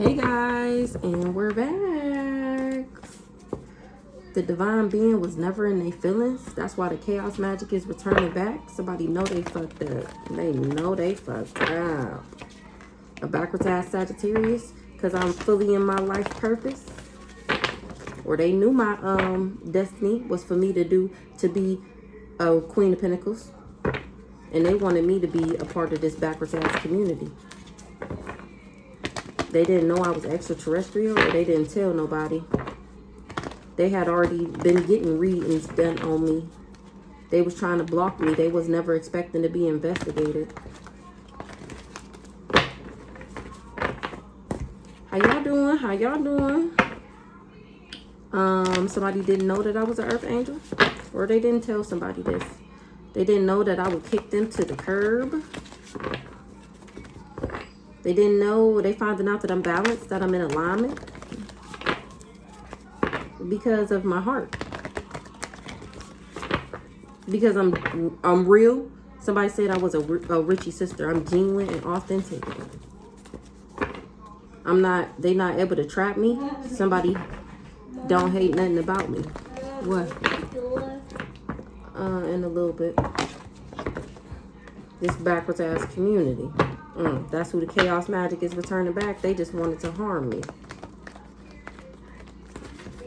Hey guys, and we're back. The divine being was never in their feelings. That's why the chaos magic is returning back. Somebody know they fucked up. They know they fucked up. A backwards ass Sagittarius, because I'm fully in my life purpose. Or they knew my destiny was for me to be a Queen of Pentacles. And they wanted me to be a part of this backwards ass community. They didn't know I was extraterrestrial, or they didn't tell nobody. They had already been getting readings done on me. They was trying to block me. They was never expecting to be investigated. How y'all doing? How y'all doing? Somebody didn't know that I was an earth angel, or they didn't tell somebody this. They didn't know that I would kick them to the curb. They didn't know, they found out that I'm balanced, that I'm in alignment because of my heart. Because I'm real. Somebody said I was a Richie sister. I'm genuine and authentic. They not able to trap me. Somebody don't hate nothing about me. What? In a little bit. This backwards ass community. That's who the chaos magic is returning back. They just wanted to harm me.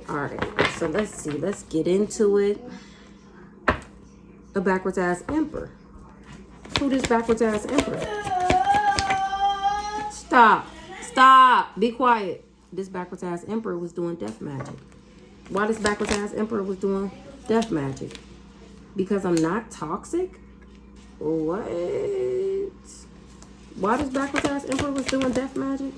Alright, so let's see. Let's get into it. A backwards ass emperor. Who this backwards ass emperor? Stop. Stop. Be quiet. This backwards ass emperor was doing death magic. Why this backwards ass emperor was doing death magic? Because I'm not toxic? What? Why this backwards ass emperor was doing death magic?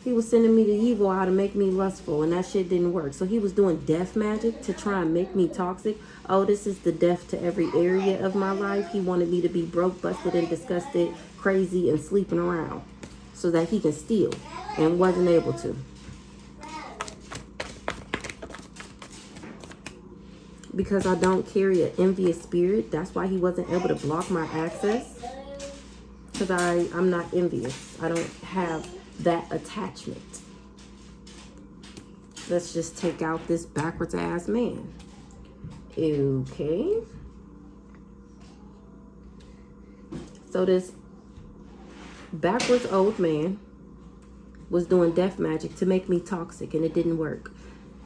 He was sending me the evil out to make me lustful, and that shit didn't work. So he was doing death magic to try and make me toxic. Oh, this is the death to every area of my life. He wanted me to be broke, busted, and disgusted, crazy, and sleeping around so that he can steal, and wasn't able to. Because I don't carry an envious spirit. That's why he wasn't able to block my access. Because I'm not envious. I don't have that attachment. Let's just take out this backwards ass man. Okay. So this backwards old man was doing death magic to make me toxic, and it didn't work.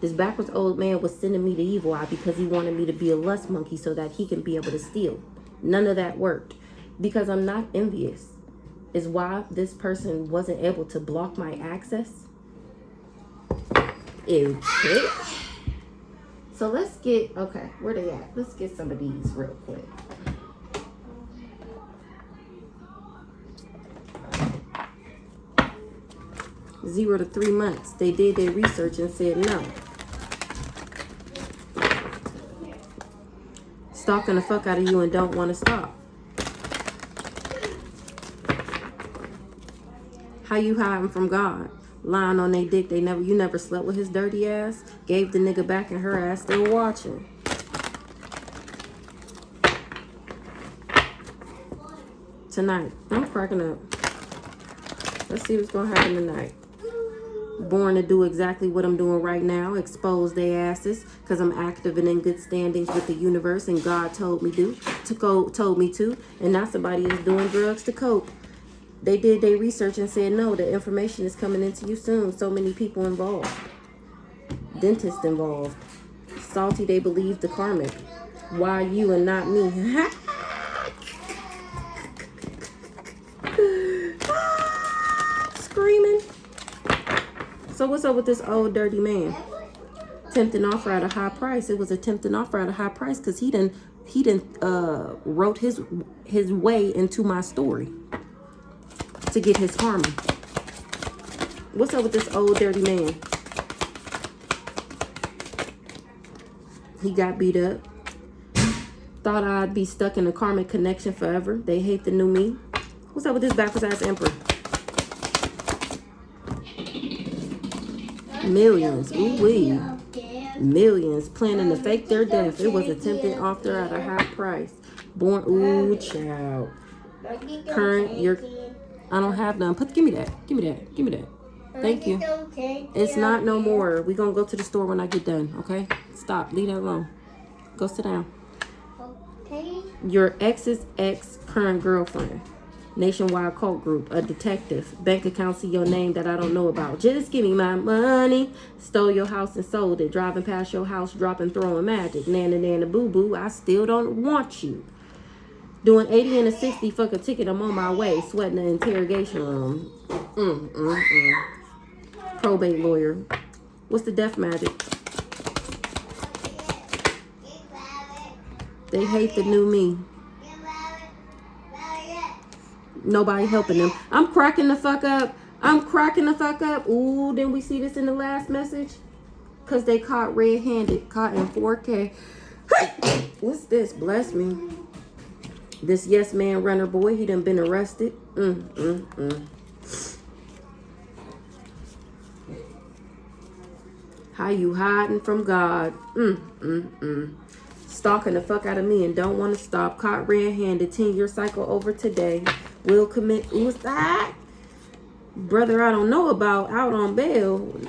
This backwards old man was sending me the evil eye because he wanted me to be a lust monkey so that he can be able to steal. None of that worked. Because I'm not envious is why this person wasn't able to block my access. Okay. So let's get, okay, where they at? Let's get some of these real quick. Zero to 3 months. They did their research and said no. Stalking the fuck out of you and don't want to stop. How you hiding from God? Lying on their dick. You never slept with his dirty ass. Gave the nigga back and her ass still watching. Tonight. I'm cracking up. Let's see what's gonna happen tonight. Born to do exactly what I'm doing right now. Expose their asses. Because I'm active and in good standings with the universe. And God told me to. And now somebody is doing drugs to cope. They did their research and said, no, the information is coming into you soon. So many people involved. Dentists involved. Salty, they believe the karmic. Why you and not me? Screaming. So what's up with this old dirty man? Tempting offer at a high price. It was a tempting offer at a high price because he didn't wrote his way into my story to get his karma. What's up with this old dirty man? He got beat up. Thought I'd be stuck in a karmic connection forever. They hate the new me. What's up with this backwards ass emperor? Millions. Ooh-wee. Millions planning to fake their death. It was a tempting offer at a high price. Born. Ooh, child. Current. I don't have none. Give me that. Give me that. Give me that. Thank you. It's not no more. We're going to go to the store when I get done, okay? Stop. Leave that alone. Go sit down. Okay. Your ex's ex current girlfriend. Nationwide cult group. A detective. Bank account see your name that I don't know about. Just give me my money. Stole your house and sold it. Driving past your house, dropping, throwing magic. Nana, nana, boo, boo. I still don't want you. Doing 80 and a 60, fuck a ticket. I'm on my way. Sweating the interrogation room. Probate lawyer. What's the death magic? They hate the new me. Nobody helping them. I'm cracking the fuck up. Ooh, didn't we see this in the last message? Because they caught red-handed. Caught in 4K. What's this? Bless me. This yes man runner boy, he done been arrested. How you hiding from God? Stalking the fuck out of me and don't want to stop. Caught red-handed. 10-year cycle over today. Will commit suicide. Brother I don't know about out on bail.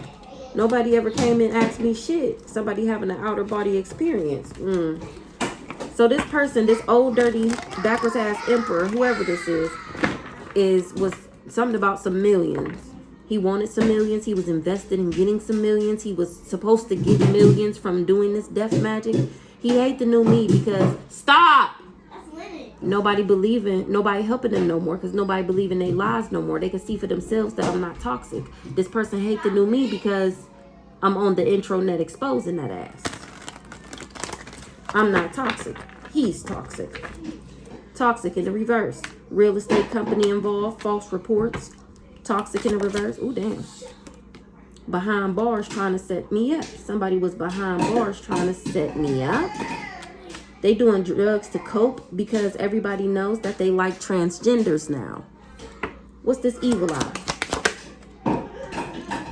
Nobody ever came and asked me shit. Somebody having an outer body experience. So this person, this old dirty backwards ass emperor, whoever this was something about some millions. He wanted some millions. He was invested in getting some millions. He was supposed to get millions from doing this death magic. He hate the new me because stop. Nobody helping them no more because nobody believe in their lies no more. They can see for themselves that I'm not toxic. This person hate the new me because I'm on the intranet exposing that ass. I'm not toxic. He's toxic. Toxic in the reverse. Real estate company involved. False reports. Toxic in the reverse. Ooh, damn. Behind bars trying to set me up. Somebody was behind bars trying to set me up. They doing drugs to cope because everybody knows that they like transgenders now. What's this evil eye?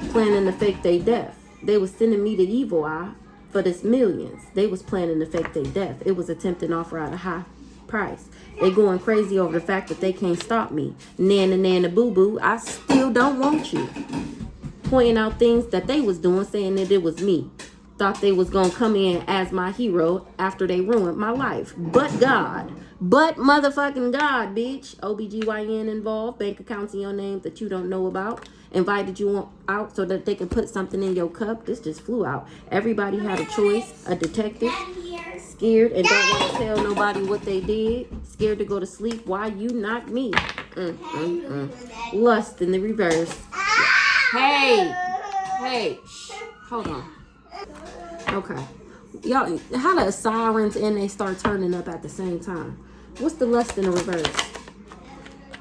Planning to fake they death. They was sending me the evil eye for this millions. They was planning to fake they death. It was attempting offer at a high price. They going crazy over the fact that they can't stop me. Nana, nana, boo, boo. I still don't want you. Pointing out things that they was doing, saying that it was me. Thought they was gonna come in as my hero after they ruined my life. But God. But motherfucking God, bitch. OBGYN involved. Bank accounts in your name that you don't know about. Invited you out so that they can put something in your cup. This just flew out. Everybody had a choice. A detective. Scared and don't want to tell nobody what they did. Scared to go to sleep. Why you not me? Lust in the reverse. Hey. Shh. Hold on. Okay. Y'all, how the sirens and they start turning up at the same time? What's the lust in the reverse?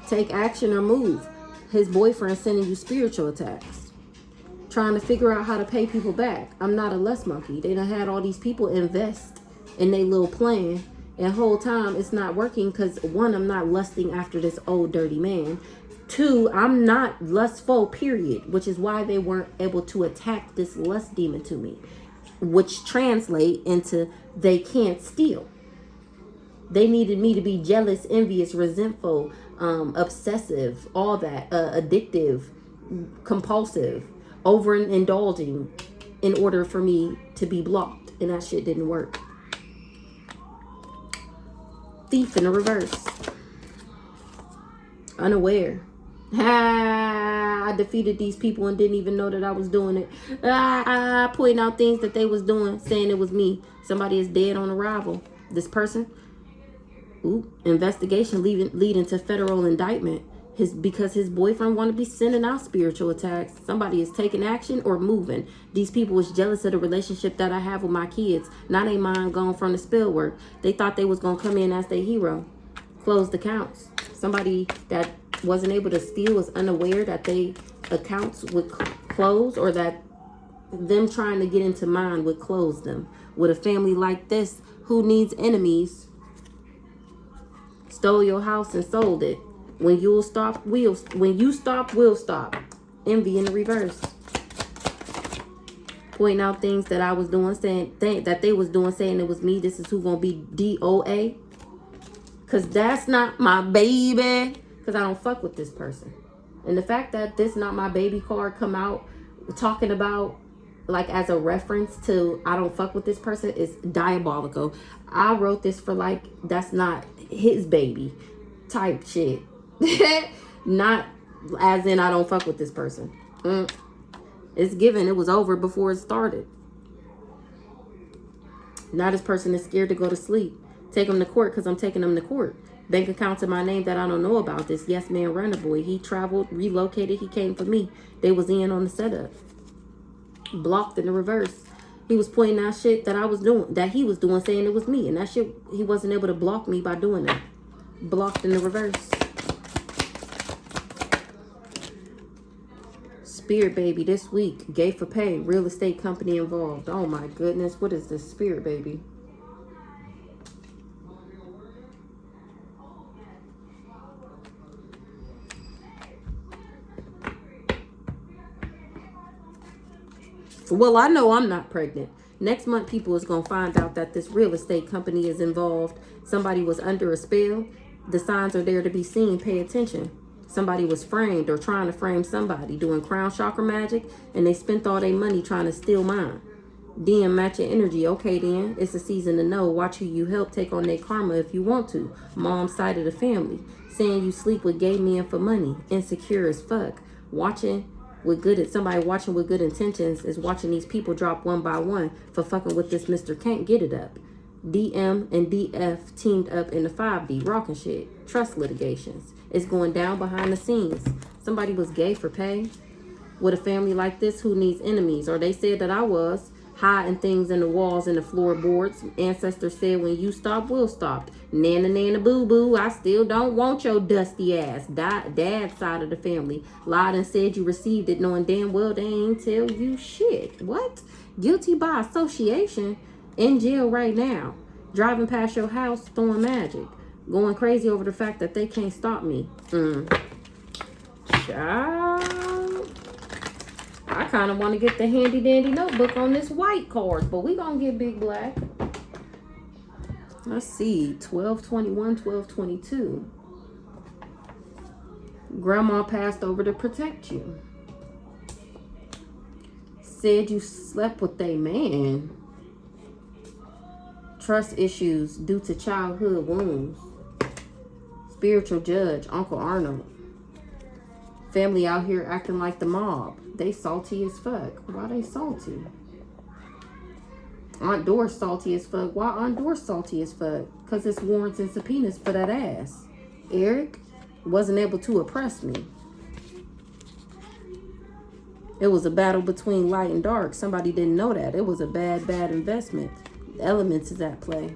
Take action or move. His boyfriend sending you spiritual attacks. Trying to figure out how to pay people back. I'm not a lust monkey. They done had all these people invest in their little plan. And whole time it's not working because one, I'm not lusting after this old dirty man. Two, I'm not lustful, period. Which is why they weren't able to attack this lust demon to me. Which translate into they can't steal. They needed me to be jealous, envious, resentful, obsessive, all that, addictive, compulsive, overindulging in order for me to be blocked. And that shit didn't work. Thief in the reverse. Unaware. I defeated these people and didn't even know that I was doing it. Pointing out things that they was doing, saying it was me. Somebody is dead on arrival. This person. Investigation leading to federal indictment. Because his boyfriend wanted to be sending out spiritual attacks. Somebody is taking action or moving. These people was jealous of the relationship that I have with my kids. Now they mind gone from the spell work. They thought they was going to come in as their hero. Closed accounts. Somebody that wasn't able to steal was unaware that they accounts would close, or that them trying to get into mine would close them. With a family like this, who needs enemies? Stole your house and sold it. When you stop, we'll stop. Envy in the reverse. Pointing out things that I was doing, saying that they was doing, saying it was me. This is who gonna be DOA. Cause that's not my baby. Cause I don't fuck with this person. And the fact that this not my baby card come out talking about like as a reference to I don't fuck with this person is diabolical. I wrote this for like that's not his baby type shit. Not as in I don't fuck with this person. It's given. It was over before it started. Now this person is scared to go to sleep. Take him to court because I'm taking him to court. Bank accounts in my name that I don't know about. This yes man runner boy. He traveled, relocated. He came for me. They was in on the setup. Blocked in the reverse. He was pointing out shit that I was doing, that he was doing, saying it was me. And that shit, he wasn't able to block me by doing that. Blocked in the reverse. Spirit baby this week. Gay for pay. Real estate company involved. Oh my goodness. What is this? Spirit baby. Well, I know I'm not pregnant. Next month, people is going to find out that this real estate company is involved. Somebody was under a spell. The signs are there to be seen. Pay attention. Somebody was framed or trying to frame somebody doing crown chakra magic, and they spent all their money trying to steal mine. DM matching energy. Okay, then. It's a season to know. Watch who you help take on their karma if you want to. Mom's side of the family. Saying you sleep with gay men for money. Insecure as fuck. Somebody watching with good intentions is watching these people drop one by one for fucking with this Mr. Can't Get It Up. DM and DF teamed up in the 5D rocking shit. Trust litigations. It's going down behind the scenes. Somebody was gay for pay. With a family like this, who needs enemies? Or they said that I was hiding things in the walls and the floorboards. Ancestors said when you stop, we'll stop. Nana nana boo boo, I still don't want your dusty ass. Dad's side of the family lied and said you received it knowing damn well they ain't tell you shit. What? Guilty by association. In jail right now. Driving past your house throwing magic. Going crazy over the fact that they can't stop me. Child. I kind of want to get the handy dandy notebook on this white card, but we gonna get big black. Let's see, 1221, 1222. Grandma passed over to protect you. Said you slept with a man. Trust issues due to childhood wounds. Spiritual judge, Uncle Arnold. Family out here acting like the mob. They salty as fuck. Why they salty? Aunt Doris salty as fuck. Why Aunt Doris salty as fuck? Because it's warrants and subpoenas for that ass. Eric wasn't able to oppress me. It was a battle between light and dark. Somebody didn't know that. It was a bad investment. The elements is at play.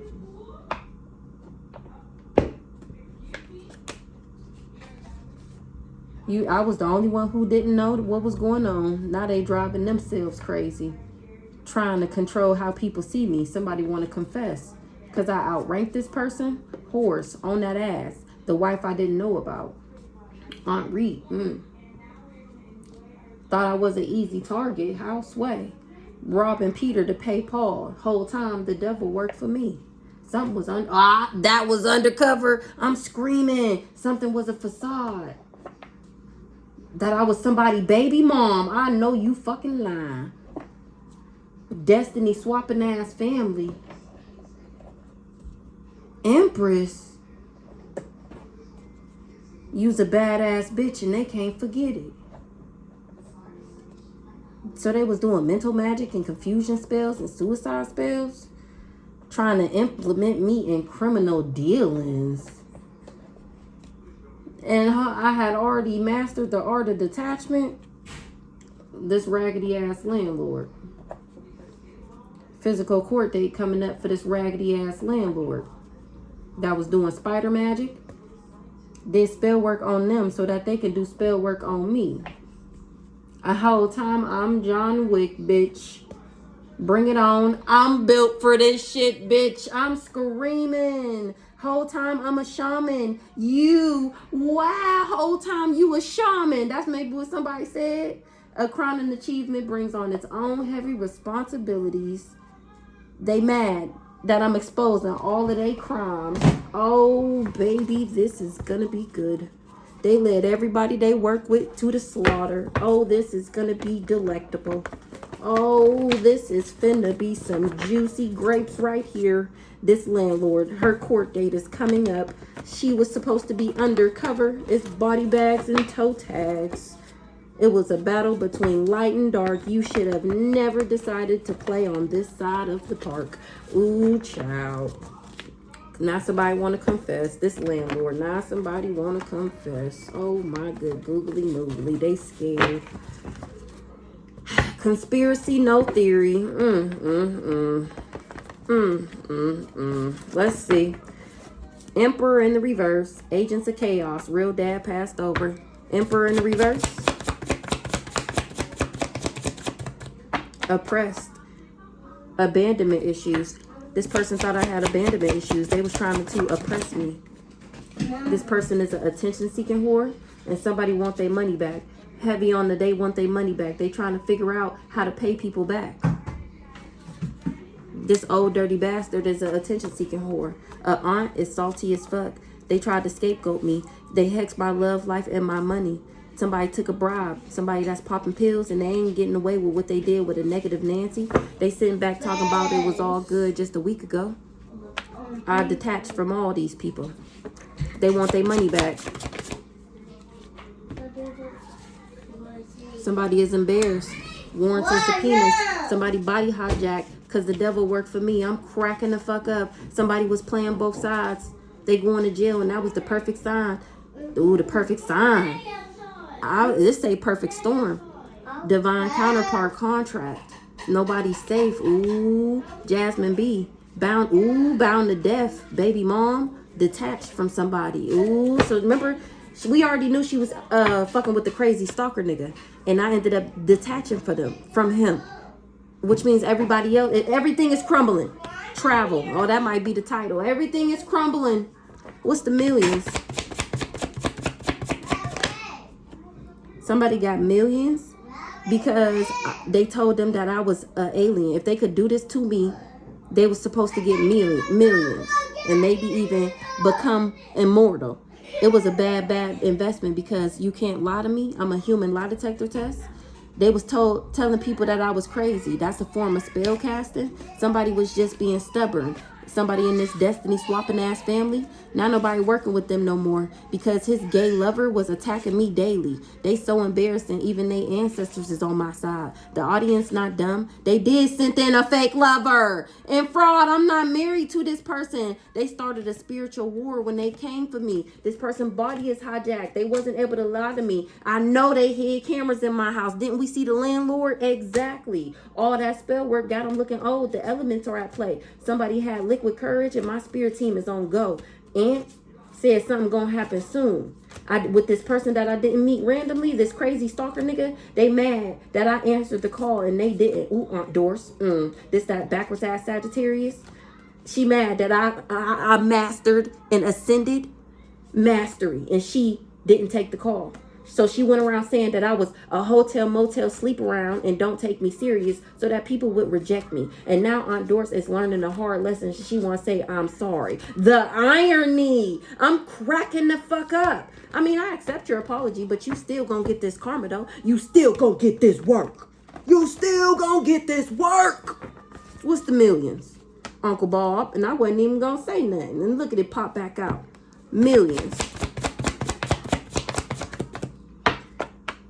I was the only one who didn't know what was going on. Now they driving themselves crazy. Trying to control how people see me. Somebody want to confess. Because I outranked this person. Horse on that ass. The wife I didn't know about. Aunt Reed. Thought I was an easy target. How sway. Robbing Peter to pay Paul. Whole time the devil worked for me. Something was that was undercover. I'm screaming. Something was a facade. That I was somebody baby mom. I know you fucking lying. Destiny swapping ass family. Empress. You's a badass bitch and they can't forget it. So they was doing mental magic and confusion spells and suicide spells. Trying to implement me in criminal dealings. And I had already mastered the art of detachment. This raggedy ass landlord. Physical court date coming up for this raggedy ass landlord. That was doing spider magic. Did spell work on them so that they can do spell work on me. A whole time I'm John Wick, bitch. Bring it on. I'm built for this shit, bitch. I'm screaming. Whole time I'm a shaman. Whole time you a shaman. That's maybe what somebody said. A crowning achievement brings on its own heavy responsibilities. They mad that I'm exposing all of their crimes. Oh, baby, this is gonna be good. They led everybody they work with to the slaughter. Oh, this is going to be delectable. Oh, this is finna be some juicy grapes right here. This landlord, her court date is coming up. She was supposed to be undercover. It's body bags and toe tags. It was a battle between light and dark. You should have never decided to play on this side of the park. Ooh, child. Now somebody want to confess. This landlord. Now somebody want to confess. Oh, my good googly moogly. They scared. Conspiracy, no theory. Let's see. Emperor in the reverse. Agents of chaos. Real dad passed over. Emperor in the reverse. Oppressed. Abandonment issues. This person thought I had abandonment issues. They was trying to oppress me. This person is an attention-seeking whore, and somebody want their money back. Heavy on the they want their money back. They trying to figure out how to pay people back. This old dirty bastard is an attention-seeking whore. A aunt is salty as fuck. They tried to scapegoat me. They hexed my love life and my money. Somebody took a bribe. Somebody that's popping pills and they ain't getting away with what they did with a negative Nancy. They sitting back talking about it was all good just a week ago. I detached from all these people. They want their money back. Somebody is embarrassed. Warrants and subpoenas. Somebody body hijacked because the devil worked for me. I'm cracking the fuck up. Somebody was playing both sides. They going to jail and that was the perfect sign. Ooh, the perfect sign. This say perfect storm. Divine counterpart contract. Nobody's safe. Ooh, Jasmine B. Bound to death. Baby mom detached from somebody. Ooh, so remember, we already knew she was fucking with the crazy stalker nigga, and I ended up detaching from him, which means everybody else, everything is crumbling. Travel. Oh, that might be the title. Everything is crumbling. What's the millions? Somebody got millions because they told them that I was an alien. If they could do this to me, they were supposed to get millions and maybe even become immortal. It was a bad investment because you can't lie to me. I'm a human lie detector test. They was telling people that I was crazy. That's a form of spell casting. Somebody was just being stubborn. Somebody in this destiny swapping ass family. Now nobody working with them no more because his gay lover was attacking me daily. They so embarrassing. Even their ancestors is on my side. The audience not dumb. They did send in a fake lover. And fraud, I'm not married to this person. They started a spiritual war when they came for me. This person's body is hijacked. They wasn't able to lie to me. I know they hid cameras in my house. Didn't we see the landlord? Exactly. All that spell work got them looking old. The elements are at play. Somebody had liquid courage and my spirit team is on go. And said something gonna happen soon. With this person that I didn't meet randomly, this crazy stalker nigga, they mad that I answered the call and they didn't. Ooh, Aunt Doris. This that backwards ass Sagittarius. She mad that I mastered and ascended mastery and she didn't take the call. So she went around saying that I was a hotel motel sleep around and don't take me serious so that people would reject me. And now Aunt Doris is learning a hard lesson. She want to say, I'm sorry. The irony. I'm cracking the fuck up. I mean, I accept your apology, but you still gonna get this karma though. You still gonna get this work. You still gonna get this work. What's the millions? Uncle Bob. And I wasn't even gonna say nothing. And look at it pop back out. Millions.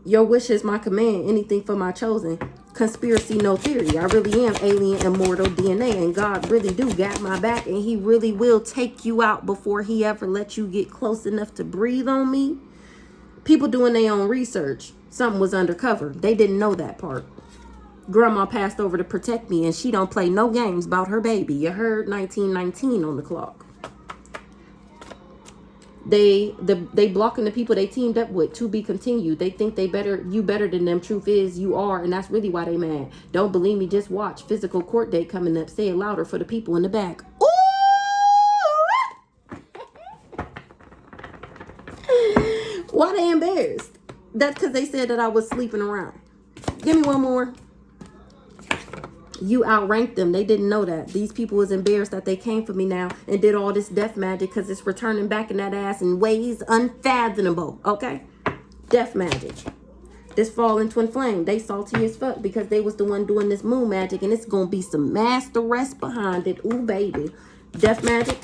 Your wish is my command. Anything for my chosen. Conspiracy, no theory. I really am alien immortal DNA. And God really do got my back. And he really will take you out before he ever let you get close enough to breathe on me. People doing their own research. Something was undercover. They didn't know that part. Grandma passed over to protect me. And she don't play no games about her baby. You heard 1919 on the clock. They blocking the people they teamed up with to be continued. They think you better than them. Truth is you are, and that's really why they mad. Don't believe me, just watch. Physical court date coming up. Say it louder for the people in the back. Ooh! Why they embarrassed? That's because they said that I was sleeping around. Give me one more. You outranked them. They didn't know that. These people was embarrassed that they came for me now and did all this death magic because it's returning back in that ass in ways unfathomable. Okay? Death magic. This fallen twin flame, they salty as fuck because they was the one doing this moon magic, and it's going to be some master rest behind it. Ooh, baby. Death magic.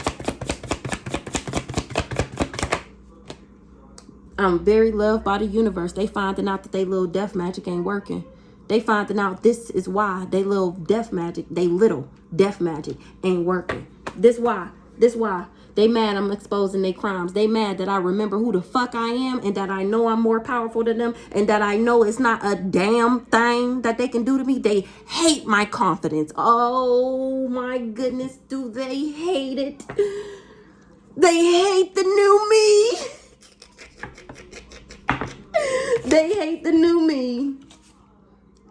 I'm very loved by the universe. They finding out that they little death magic ain't working. They finding out this is why they little death magic ain't working. This why. They mad I'm exposing their crimes. They mad that I remember who the fuck I am and that I know I'm more powerful than them and that I know it's not a damn thing that they can do to me. They hate my confidence. Oh my goodness, do they hate it? They hate the new me. They hate the new me.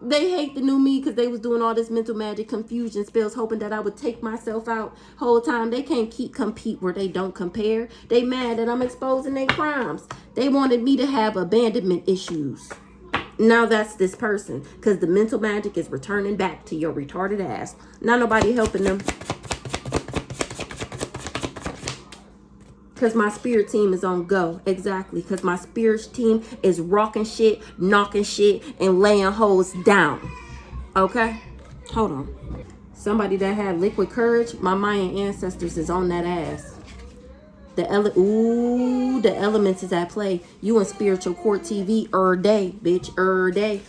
They hate the new me because they was doing all this mental magic, confusion spells, hoping that I would take myself out whole time. They can't compete where they don't compare. They mad that I'm exposing their crimes. They wanted me to have abandonment issues. Now that's this person because the mental magic is returning back to your retarded ass. Not nobody helping them. Because my spirit team is on go. Exactly. Because my spirit team is rocking shit, knocking shit, and laying hoes down. Okay? Hold on. Somebody that had liquid courage, my Mayan ancestors is on that ass. The elements is at play. You in spiritual court TV day, bitch, day.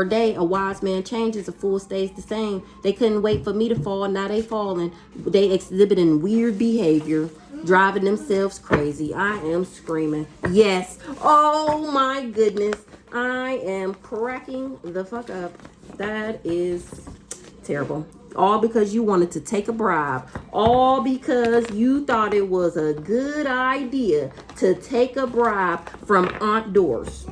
Day, a wise man changes, a fool stays the same. They couldn't wait for me to fall, now they falling. They exhibiting weird behavior, driving themselves crazy. I am screaming. Yes. Oh my goodness. I am cracking the fuck up. That is terrible. All because you wanted to take a bribe. All because you thought it was a good idea to take a bribe from Aunt Doris.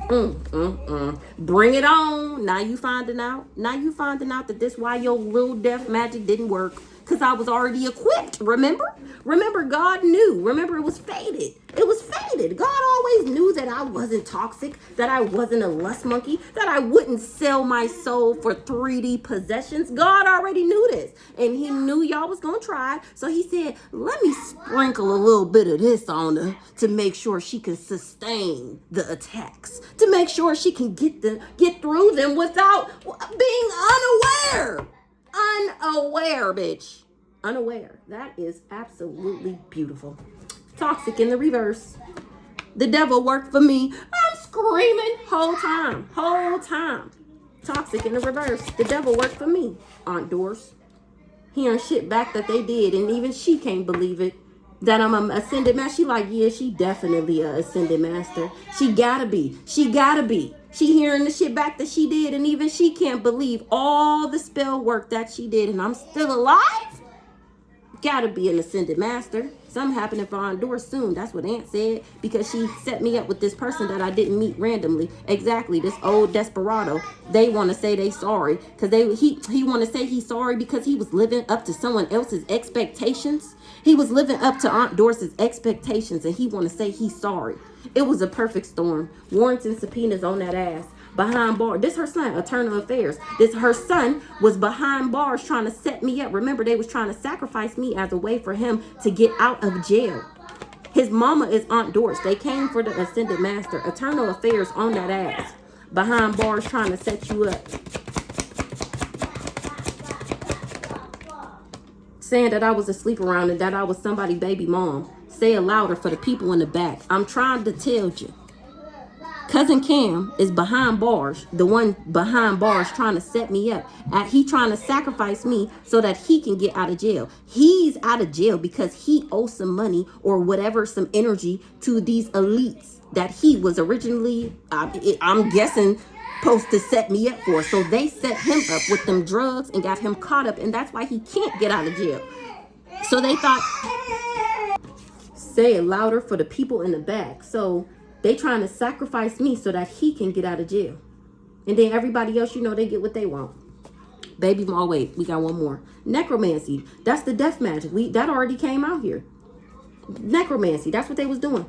Bring it on. Now you finding out. Now you finding out that this why your little death magic didn't work. Because I was already equipped. Remember, God knew. Remember, it was fated. It was fated. God always knew that I wasn't toxic, that I wasn't a lust monkey, that I wouldn't sell my soul for 3D possessions. God already knew this. And he knew y'all was going to try. So he said, let me sprinkle a little bit of this on her to make sure she can sustain the attacks, to make sure she can get through them without being unaware. Unaware, bitch. Unaware. That is absolutely beautiful. Toxic in the reverse. The devil worked for me. I'm screaming whole time. Toxic in the reverse. The devil worked for me. Aunt Doris. Hearing shit back that they did, and even she can't believe it. That I'm an ascended master. She like, yeah, she definitely a ascended master. She gotta be. She hearing the shit back that she did, and even she can't believe all the spell work that she did, and I'm still alive? Gotta be an ascended master. Something happening for Aunt Doris soon. That's what Aunt said, because she set me up with this person that I didn't meet randomly. Exactly, this old desperado. They want to say they sorry, because he want to say he's sorry because he was living up to someone else's expectations. He was living up to Aunt Doris's expectations, and he want to say he's sorry. It was a perfect storm. Warrants and subpoenas on that ass. Behind bars. This her son, Eternal Affairs. Her son was behind bars trying to set me up. Remember, they was trying to sacrifice me as a way for him to get out of jail. His mama is Aunt Doris. They came for the Ascended Master. Eternal Affairs on that ass. Behind bars trying to set you up. Saying that I was asleep around and that I was somebody's baby mom. Say it louder for the people in the back. I'm trying to tell you. Cousin Cam is behind bars, the one behind bars trying to set me up. He trying to sacrifice me so that he can get out of jail. He's out of jail because he owes some money or whatever, some energy to these elites that he was originally, I'm guessing, supposed to set me up for. So they set him up with them drugs and got him caught up, and that's why he can't get out of jail. So they thought, say it louder for the people in the back. So they trying to sacrifice me so that he can get out of jail. And then everybody else, they get what they want. Baby, oh wait, we got one more. Necromancy. That's the death magic. That already came out here. Necromancy. That's what they was doing.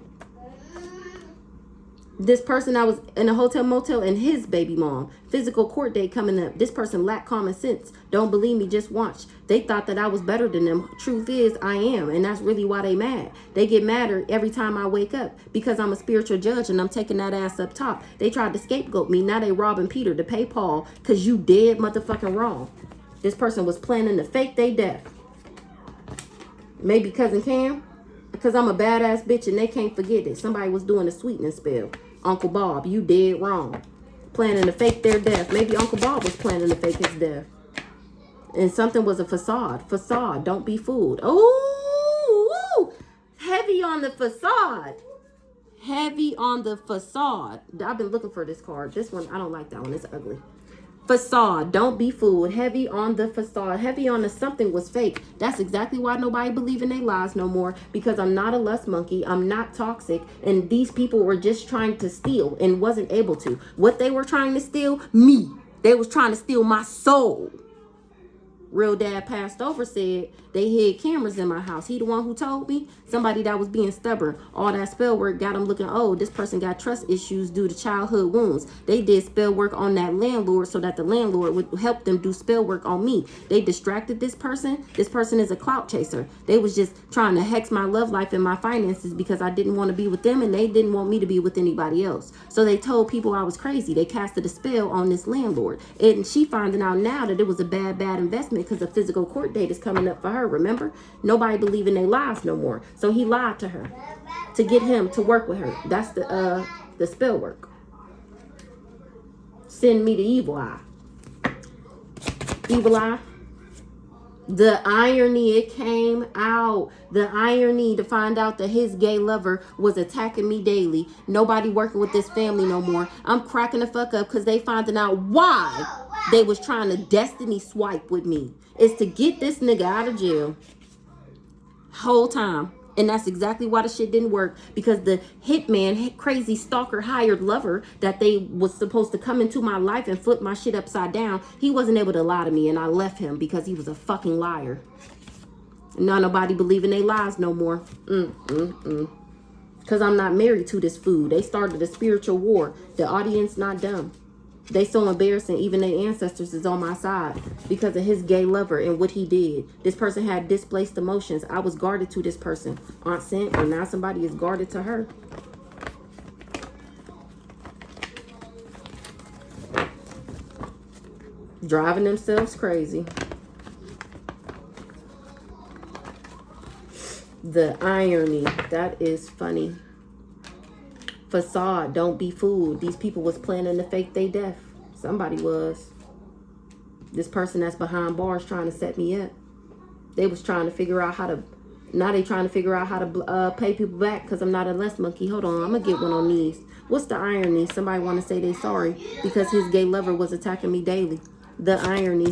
This person I was in a hotel motel and his baby mom. Physical court date coming up. This person lacked common sense. Don't believe me, just watch. They thought that I was better than them. Truth is, I am. And that's really why they mad. They get madder every time I wake up because I'm a spiritual judge and I'm taking that ass up top. They tried to scapegoat me. Now they robbing Peter to pay Paul because you dead motherfucking wrong. This person was planning to fake their death. Maybe Cousin Cam. Because I'm a badass bitch and they can't forget it. Somebody was doing a sweetening spell. Uncle Bob, you dead wrong. Planning to fake their death. Maybe Uncle Bob was planning to fake his death. And something was a facade. Facade, don't be fooled. Oh, heavy on the facade. Heavy on the facade. I've been looking for this card. This one, I don't like that one. It's ugly. Facade, don't be fooled. Heavy on the facade. Heavy on the something was fake. That's exactly why nobody believe in their lies no more. Because I'm not a lust monkey. I'm not toxic. And these people were just trying to steal and wasn't able to. What they were trying to steal? Me. They was trying to steal my soul. Real Dad passed over said they hid cameras in my house. He the one who told me. Somebody that was being stubborn. All that spell work got him looking old. This person got trust issues due to childhood wounds. They did spell work on that landlord so that the landlord would help them do spell work on me. They distracted this person. This person is a clout chaser. They was just trying to hex my love life and my finances because I didn't want to be with them and they didn't want me to be with anybody else. So they told people I was crazy. They casted a spell on this landlord. And she finding out now that it was a bad investment because the physical court date is coming up for her. Remember, nobody believe in their lies no more. So he lied to her to get him to work with her. That's the spell work. Send me the evil eye. Evil eye. The irony, it came out. The irony to find out that his gay lover was attacking me daily. Nobody working with this family no more. I'm cracking the fuck up because they finding out why they was trying to destiny swipe with me. It's to get this nigga out of jail. Whole time. And that's exactly why the shit didn't work. Because the hitman, crazy stalker, hired lover that they was supposed to come into my life and flip my shit upside down, he wasn't able to lie to me. And I left him because he was a fucking liar. Now nobody believing they lies no more. Because I'm not married to this food. They started a spiritual war. The audience not dumb. They so embarrassing. Even their ancestors is on my side because of his gay lover and what he did. This person had displaced emotions. I was guarded to this person. Aunt sent, and now somebody is guarded to her. Driving themselves crazy. The irony. That is funny. Facade, don't be fooled. These people was planning to fake their death. Somebody was. This person that's behind bars trying to set me up. They was trying to figure out how to. Now they trying to figure out how to pay people back because I'm not a less monkey. Hold on, I'm gonna get one on these. What's the irony? Somebody want to say they sorry because his gay lover was attacking me daily. The irony.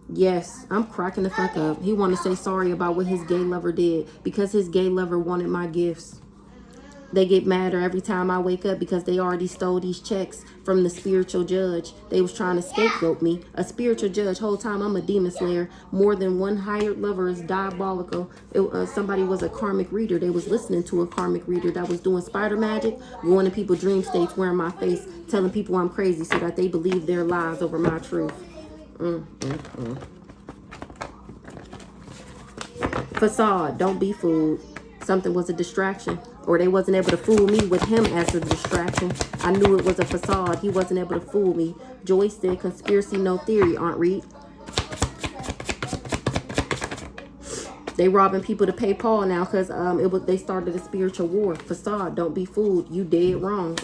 Yes, I'm cracking the fuck up. He want to say sorry about what his gay lover did because his gay lover wanted my gifts. They get madder every time I wake up because they already stole these checks from the spiritual judge. They was trying to scapegoat me. A spiritual judge. Whole time I'm a demon slayer. More than one hired lover is diabolical. Somebody was a karmic reader. They was listening to a karmic reader that was doing spider magic, going to people's dream states, wearing my face, telling people I'm crazy so that they believe their lies over my truth. Facade, don't be fooled. Something was a distraction, or they wasn't able to fool me with him as a distraction. I knew it was a facade. He wasn't able to fool me. Joyce said, conspiracy, no theory, Aunt Reed. They robbing people to pay Paul now because they started a spiritual war. Facade, don't be fooled. You dead wrong.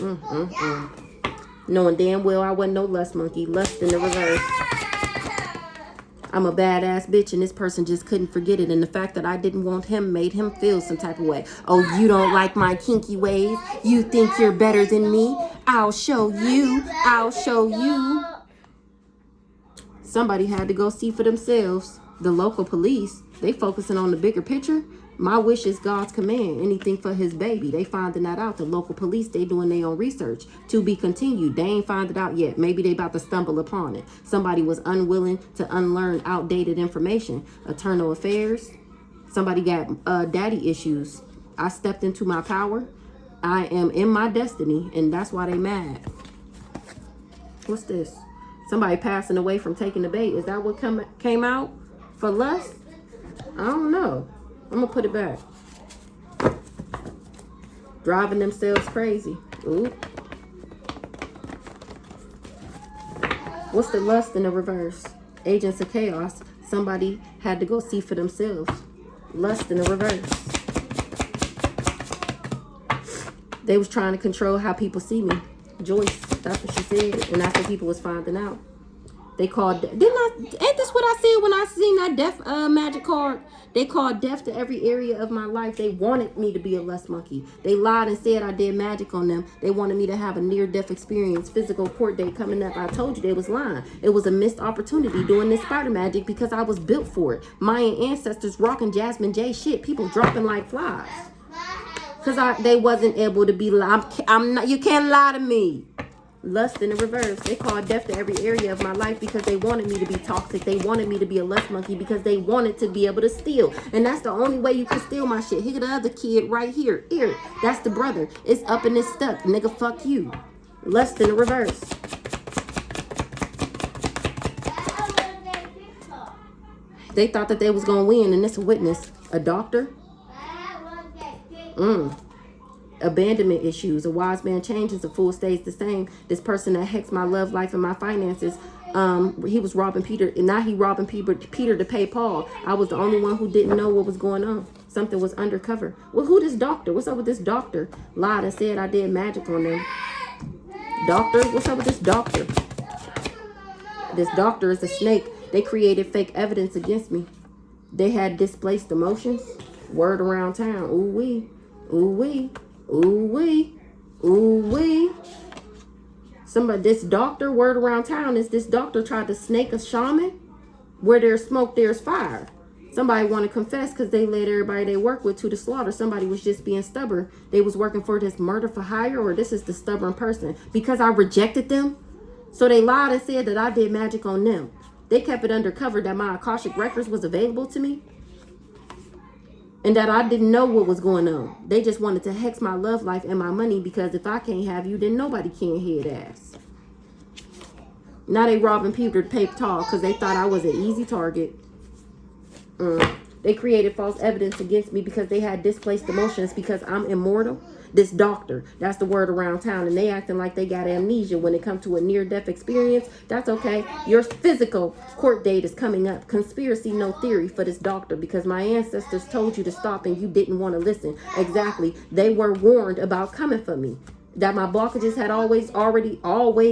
Knowing damn well I wasn't no lust monkey. Lust in the reverse. I'm a badass bitch and this person just couldn't forget it. And the fact that I didn't want him made him feel some type of way. Oh, you don't like my kinky ways? You think you're better than me? I'll show you. I'll show you. Somebody had to go see for themselves. The local police, they focusing on the bigger picture. My wish is God's command. Anything for his baby. They finding that out. The local police, they doing their own research. To be continued. They ain't find it out yet. Maybe they about to stumble upon it. Somebody was unwilling to unlearn outdated information. Eternal affairs. Somebody got daddy issues. I stepped into my power. I am in my destiny, and that's why they mad. What's this? Somebody passing away from taking the bait. Is that what came out for lust? I don't know. I'm gonna put it back. Driving themselves crazy. Ooh. What's the lust in the reverse? Agents of chaos. Somebody had to go see for themselves. Lust in the reverse. They was trying to control how people see me. Joyce, that's what she said. And that's what people was finding out. They called, ain't this what I said when I seen that death magic card? They called death to every area of my life. They wanted me to be a lust monkey. They lied and said I did magic on them. They wanted me to have a near-death experience, physical court date coming up. I told you they was lying. It was a missed opportunity doing this spider magic because I was built for it. Mayan ancestors rocking Jasmine J shit. People dropping like flies. Because they wasn't able to be, I'm not, you can't lie to me. Lust in the reverse. They called death to every area of my life because they wanted me to be toxic. They wanted me to be a lust monkey because they wanted to be able to steal. And that's the only way you can steal my shit. Here the other kid right here. Here. That's the brother. It's up and it's stuck. Nigga, fuck you. Lust in the reverse. They thought that they was going to win, and it's a witness. A doctor. Abandonment issues. A wise man changes, a fool stays the same. This person that hexed my love life and my finances, he was robbing Peter, and now he robbing Peter to pay Paul. I was the only one who didn't know what was going on. Something was undercover. Well, who this doctor? What's up with this doctor? Lied and said I did magic on them. Doctor? What's up with this doctor? This doctor is a snake. They created fake evidence against me. They had displaced emotions. Word around town. Ooh wee. Ooh wee. Ooh wee. Ooh wee. This doctor, word around town is this doctor tried to snake a shaman. Where there's smoke, there's fire. Somebody want to confess because they led everybody they work with to the slaughter. Somebody was just being stubborn. They was working for this murder for hire, or this is the stubborn person. Because I rejected them, so they lied and said that I did magic on them. They kept it undercover that my Akashic records was available to me. And that I didn't know what was going on. They just wanted to hex my love life and my money because if I can't have you, then nobody can head ass. Now they robbing Peter to pay Paul because they thought I was an easy target. They created false evidence against me because they had displaced emotions because I'm immortal. This doctor, that's the word around town, and they acting like they got amnesia when it comes to a near-death experience. That's okay. Your physical court date is coming up. Conspiracy, no theory for this doctor because my ancestors told you to stop and you didn't want to listen. Exactly. They were warned about coming for me. That my blockages had always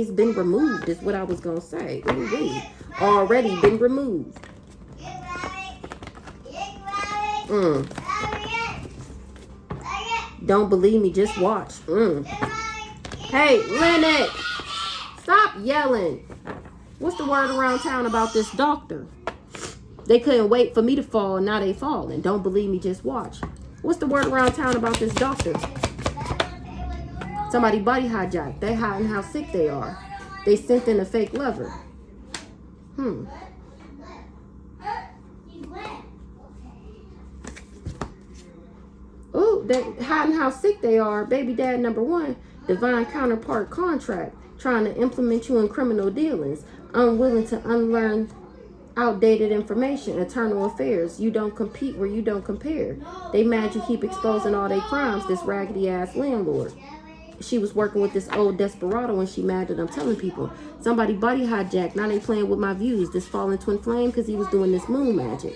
been removed is what I was going to say. Ooh, already been removed. Don't believe me, just watch. Hey, Lynette, stop yelling. What's the word around town about this doctor? They couldn't wait for me to fall, and now they falling. Don't believe me, just watch. What's the word around town about this doctor? Somebody body hijacked. They hiding how sick they are. They sent in a fake lover. Ooh, they hiding how sick they are. Baby dad number 1, divine counterpart contract, trying to implement you in criminal dealings, unwilling to unlearn outdated information, eternal affairs. You don't compete where you don't compare. They mad you keep exposing all their crimes, this raggedy ass landlord. She was working with this old desperado and she mad that I'm telling people. Somebody body hijacked. Now they playing with my views. This fallen twin flame because he was doing this moon magic.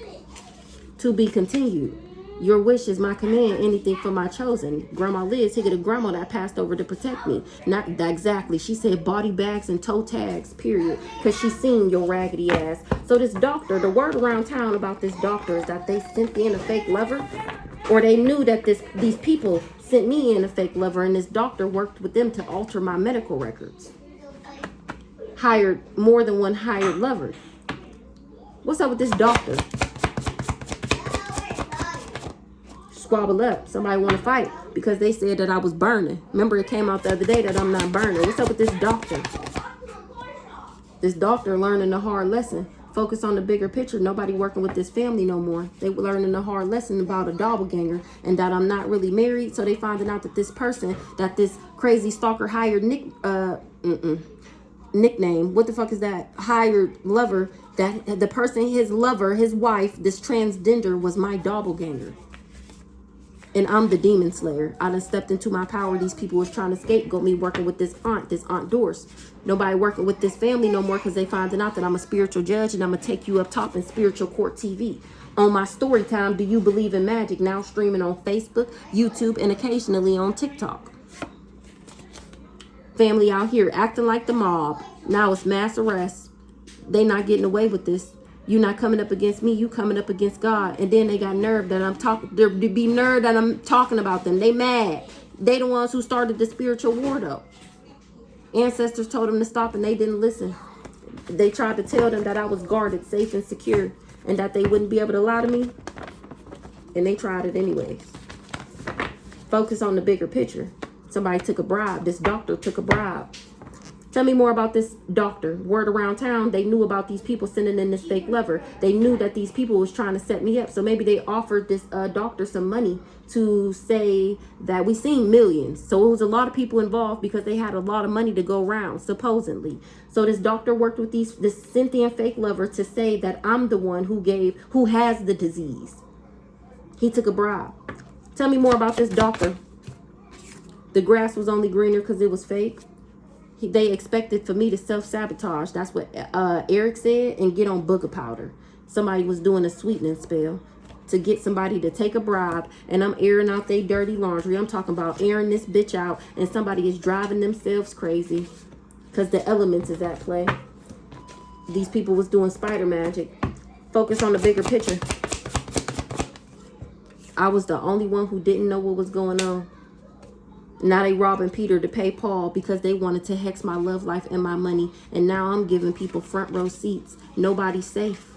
To be continued. Your wish is my command, anything for my chosen. Grandma Liz, he got a grandma that passed over to protect me. Not that exactly. She said body bags and toe tags, period. Because she seen your raggedy ass. So this doctor, the word around town about this doctor is that they sent in a fake lover. Or they knew that these people sent me in a fake lover and this doctor worked with them to alter my medical records. Hired more than one hired lover. What's up with this doctor? Squabble up. Somebody want to fight because they said that I was burning. Remember, it came out the other day that I'm not burning. What's up with this doctor? This doctor learning a hard lesson Focus on the bigger picture. Nobody working with this family no more. They were learning a hard lesson about a doppelganger and that I'm not really married. So they finding out that this person, that this crazy stalker hired nickname, what the fuck is that? Hired lover, that the person, his lover, his wife, this transgender was my doppelganger. And I'm the demon slayer. I done stepped into my power. These people was trying to scapegoat me working with this Aunt Doris. Nobody working with this family no more because they finding out that I'm a spiritual judge and I'm going to take you up top in Spiritual Court TV. On my story time, Do You Believe in Magic? Now streaming on Facebook, YouTube, and occasionally on TikTok. Family out here acting like the mob. Now it's mass arrest. They not getting away with this. You not coming up against me, you coming up against God. And then they got nerve that I'm talking, there be nerve that I'm talking about them. They mad. They the ones who started the spiritual war though. Ancestors told them to stop and they didn't listen. They tried to tell them that I was guarded, safe and secure, and that they wouldn't be able to lie to me. And they tried it anyways. Focus on the bigger picture. Somebody took a bribe. This doctor took a bribe. Tell me more about this doctor. Word around town, they knew about these people sending in this fake lover. They knew that these people was trying to set me up. So maybe they offered this doctor some money to say that we seen millions. So it was a lot of people involved because they had a lot of money to go around, supposedly. So this doctor worked with this sentient fake lover to say that I'm the one who has the disease. He took a bribe. Tell me more about this doctor. The grass was only greener because it was fake. They expected for me to self-sabotage. That's what Eric said, and get on booger powder. Somebody was doing a sweetening spell to get somebody to take a bribe, and I'm airing out their dirty laundry. I'm talking about airing this bitch out, and somebody is driving themselves crazy because the elements is at play. These people was doing spider magic. Focus on the bigger picture. I was the only one who didn't know what was going on. Now they robbing Peter to pay Paul because they wanted to hex my love life and my money. And now I'm giving people front row seats. Nobody's safe.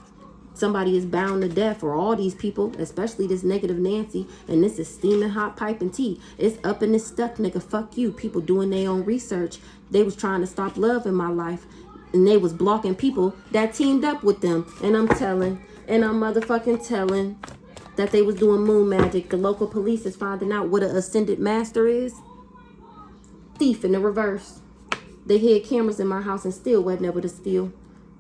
Somebody is bound to death, or all these people, especially this negative Nancy. And this is steaming hot pipe and tea. It's up and it's stuck, nigga. Fuck you. People doing their own research. They was trying to stop love in my life. And they was blocking people that teamed up with them. And I'm motherfucking telling that they was doing moon magic. The local police is finding out what an ascended master is. Thief in the reverse. They hid cameras in my house and still wasn't able to steal.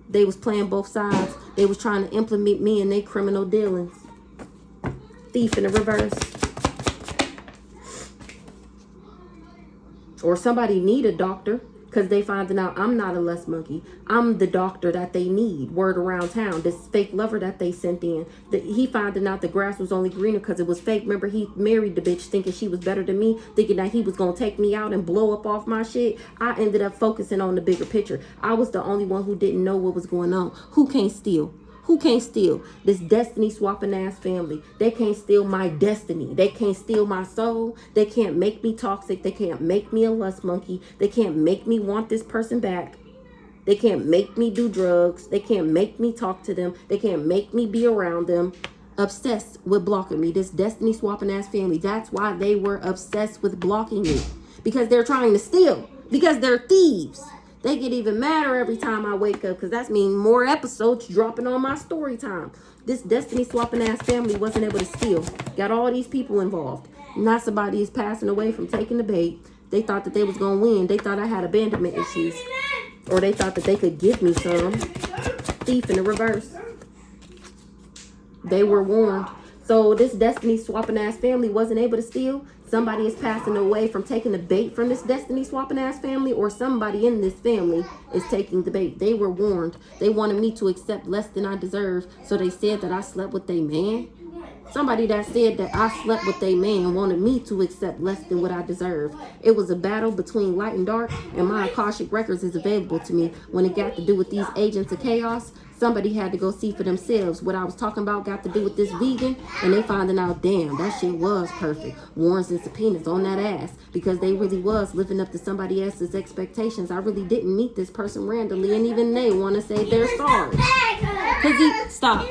They was playing both sides. They was trying to implement me in their criminal dealings. Thief in the reverse. Or somebody need a doctor because they finding out I'm not a lust monkey. I'm the doctor that they need. Word around town. This fake lover that they sent in. He finding out the grass was only greener because it was fake. Remember, he married the bitch thinking she was better than me. Thinking that he was going to take me out and blow up off my shit. I ended up focusing on the bigger picture. I was the only one who didn't know what was going on. Who can't steal? Who can't steal? This destiny swapping ass family. They can't steal my destiny. They can't steal my soul. They can't make me toxic. They can't make me a lust monkey. They can't make me want this person back. They can't make me do drugs. They can't make me talk to them. They can't make me be around them. Obsessed with blocking me. This destiny swapping ass family. That's why they were obsessed with blocking me. Because they're trying to steal. Because they're thieves. They get even madder every time I wake up because that means more episodes dropping on my story time. This destiny swapping ass family wasn't able to steal. Got all these people involved. Now somebody is passing away from taking the bait. They thought that they was going to win. They thought I had abandonment issues. Or they thought that they could give me some. Thief in the reverse. They were warned. So this destiny swapping ass family wasn't able to steal. Somebody is passing away from taking the bait from this destiny swapping ass family, or somebody in this family is taking the bait. They were warned. They wanted me to accept less than I deserve. So they said that I slept with their man. Somebody that said that I slept with their man wanted me to accept less than what I deserve. It was a battle between light and dark, and my Akashic records is available to me. When it got to do with these agents of chaos, somebody had to go see for themselves. What I was talking about got to do with this vegan, and they finding out, damn, that shit was perfect. Warrants and subpoenas on that ass, because they really was living up to somebody else's expectations. I really didn't meet this person randomly, and even they want to say they're sorry. Stop.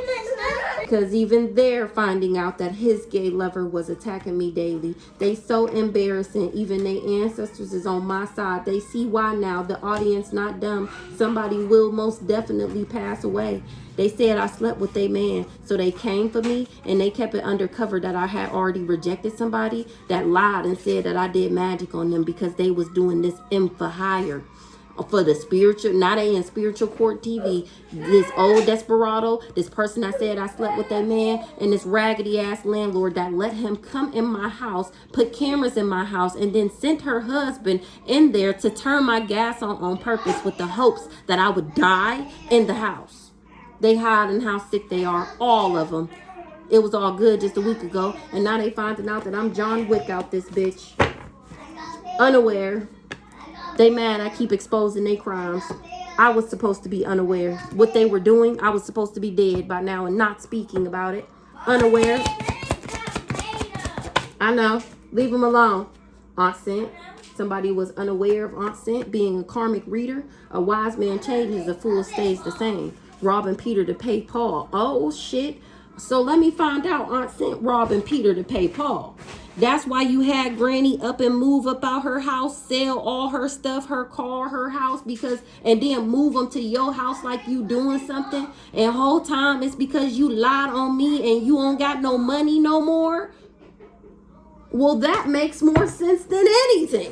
Because even they're finding out that his gay lover was attacking me daily. They so embarrassing. Even their ancestors is on my side. They see why now. The audience not dumb. Somebody will most definitely pass away. They said I slept with a man. So they came for me and they kept it undercover that I had already rejected somebody that lied and said that I did magic on them because they was doing this M for hire. For the spiritual, now they in spiritual court TV. This old desperado, this person that said I slept with that man, and this raggedy ass landlord that let him come in my house, put cameras in my house, and then sent her husband in there to turn my gas on purpose with the hopes that I would die in the house. They hiding how sick they are, all of them. It was all good just a week ago, and now they finding out that I'm John Wick out this bitch. Unaware. They mad I keep exposing their crimes. I was supposed to be unaware. What they were doing, I was supposed to be dead by now and not speaking about it. Unaware. I know. Leave them alone. Aunt Sent. Somebody was unaware of Aunt Sent being a karmic reader. A wise man changes, a fool stays the same. Robbing Peter to pay Paul. Oh, shit. So let me find out Aunt Sent robbing Peter to pay Paul. That's why you had Granny up and move up out her house, sell all her stuff, her car, her house, because, and then move them to your house like you doing something. And whole time it's because you lied on me and you don't got no money no more. Well, that makes more sense than anything.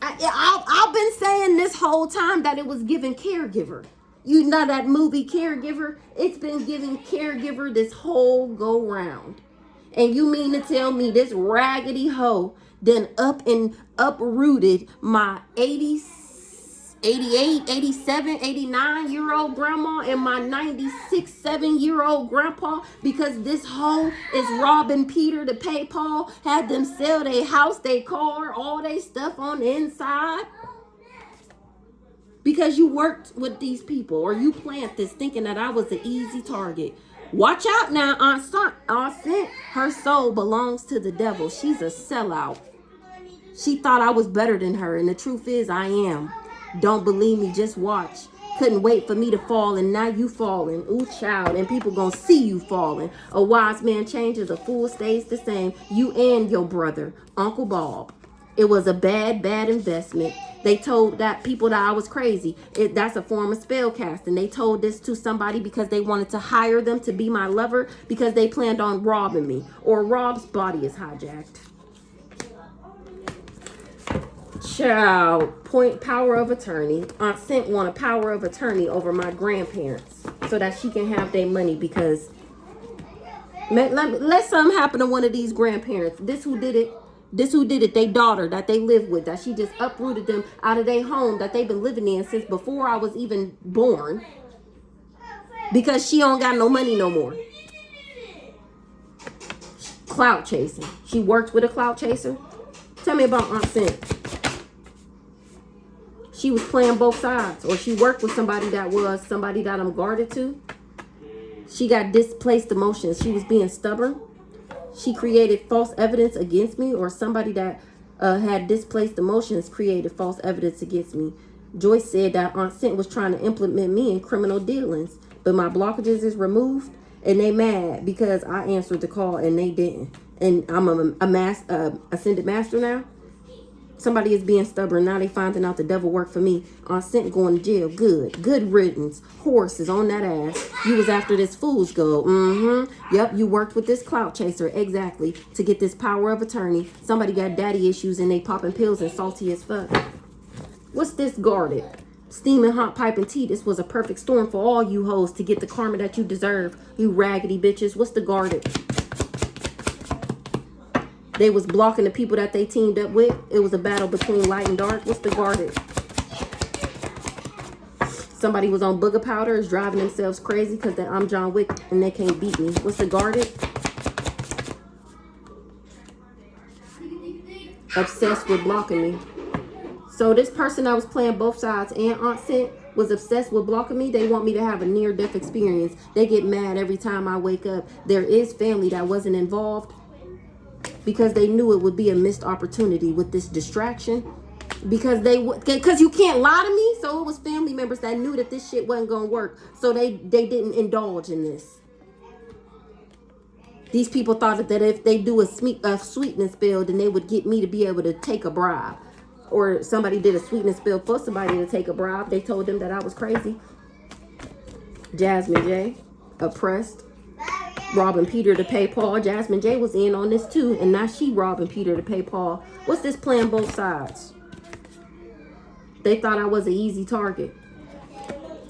I've been saying this whole time that it was giving Caregiver. You know that movie Caregiver? It's been giving Caregiver this whole go round. And you mean to tell me this raggedy hoe then up and uprooted my 88, 87, 89-year-old grandma and my 96, 7-year-old grandpa because this hoe is robbing Peter to pay Paul, had them sell their house, their car, all their stuff on the inside? Because you worked with these people or you plant this thinking that I was an easy target. Watch out now, Aunt Sent. Her soul belongs to the devil. She's a sellout. She thought I was better than her, and the truth is I am. Don't believe me, just watch. Couldn't wait for me to fall, and now you falling. Ooh, child, and people gonna see you falling. A wise man changes, a fool stays the same. You and your brother, Uncle Bob. It was a bad investment. They told that people that I was crazy. That's a form of spell casting. They told this to somebody because they wanted to hire them to be my lover because they planned on robbing me. Or Rob's body is hijacked. Child, point power of attorney. Aunt Sent want a power of attorney over my grandparents so that she can have their money because let something happen to one of these grandparents. This who did it. Their daughter that they live with, that she just uprooted them out of their home that they've been living in since before I was even born because she don't got no money no more. Clout chasing. She worked with a clout chaser. Tell me about Aunt Sent. She was playing both sides, or she worked with somebody that I'm guarded to. She got displaced emotions. She was being stubborn. She created false evidence against me, or somebody that had displaced emotions created false evidence against me. Joyce said that Aunt Sent was trying to implement me in criminal dealings, but my blockages is removed, and they mad because I answered the call and they didn't. And I'm a ascended master now. Somebody is being stubborn. Now they finding out the devil worked for me. Aunt Sent going to jail. Good riddance. Horses on that ass. You was after this fool's gold. Yep, you worked with this clout chaser. Exactly. To get this power of attorney. Somebody got daddy issues and they popping pills and salty as fuck. What's this guarded? Steaming hot pipe and tea. This was a perfect storm for all you hoes to get the karma that you deserve. You raggedy bitches. What's the guarded? They was blocking the people that they teamed up with. It was a battle between light and dark. What's the guarded? Somebody was on booger powder, is driving themselves crazy because I'm John Wick and they can't beat me. What's the guarded? Obsessed with blocking me. So this person that was playing both sides and Aunt Sent was obsessed with blocking me. They want me to have a near-death experience. They get mad every time I wake up. There is family that wasn't involved, because they knew it would be a missed opportunity with this distraction. Because you can't lie to me. So it was family members that knew that this shit wasn't going to work. So they didn't indulge in this. These people thought that if they do a sweetness spell, then they would get me to be able to take a bribe. Or somebody did a sweetness spell for somebody to take a bribe. They told them that I was crazy. Jasmine J, oppressed, robbing Peter to pay Paul. Jasmine J was in on this too, and now she robbing Peter to pay Paul. What's this playing both sides? They thought I was an easy target.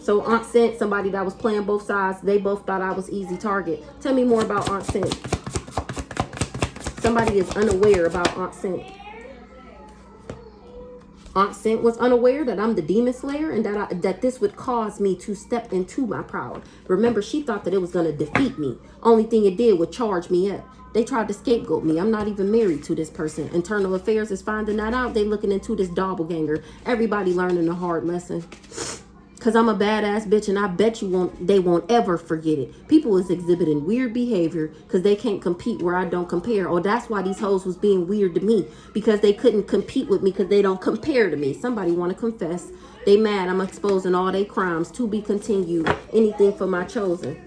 So Aunt sent somebody that was playing both sides. They both thought I was easy target. Tell me more about Aunt Sent. Somebody is unaware about Aunt Sent. Aunt Sent was unaware that I'm the demon slayer and that this would cause me to step into my power. Remember, she thought that it was going to defeat me. Only thing it did would charge me up. They tried to scapegoat me. I'm not even married to this person. Internal Affairs is finding that out. They looking into this doppelganger. Everybody learning a hard lesson. Because I'm a badass bitch, and I bet you they won't ever forget it. People is exhibiting weird behavior because they can't compete where I don't compare. Oh, that's why these hoes was being weird to me, because they couldn't compete with me because they don't compare to me. Somebody want to confess. They mad I'm exposing all their crimes. To be continued. Anything for my chosen.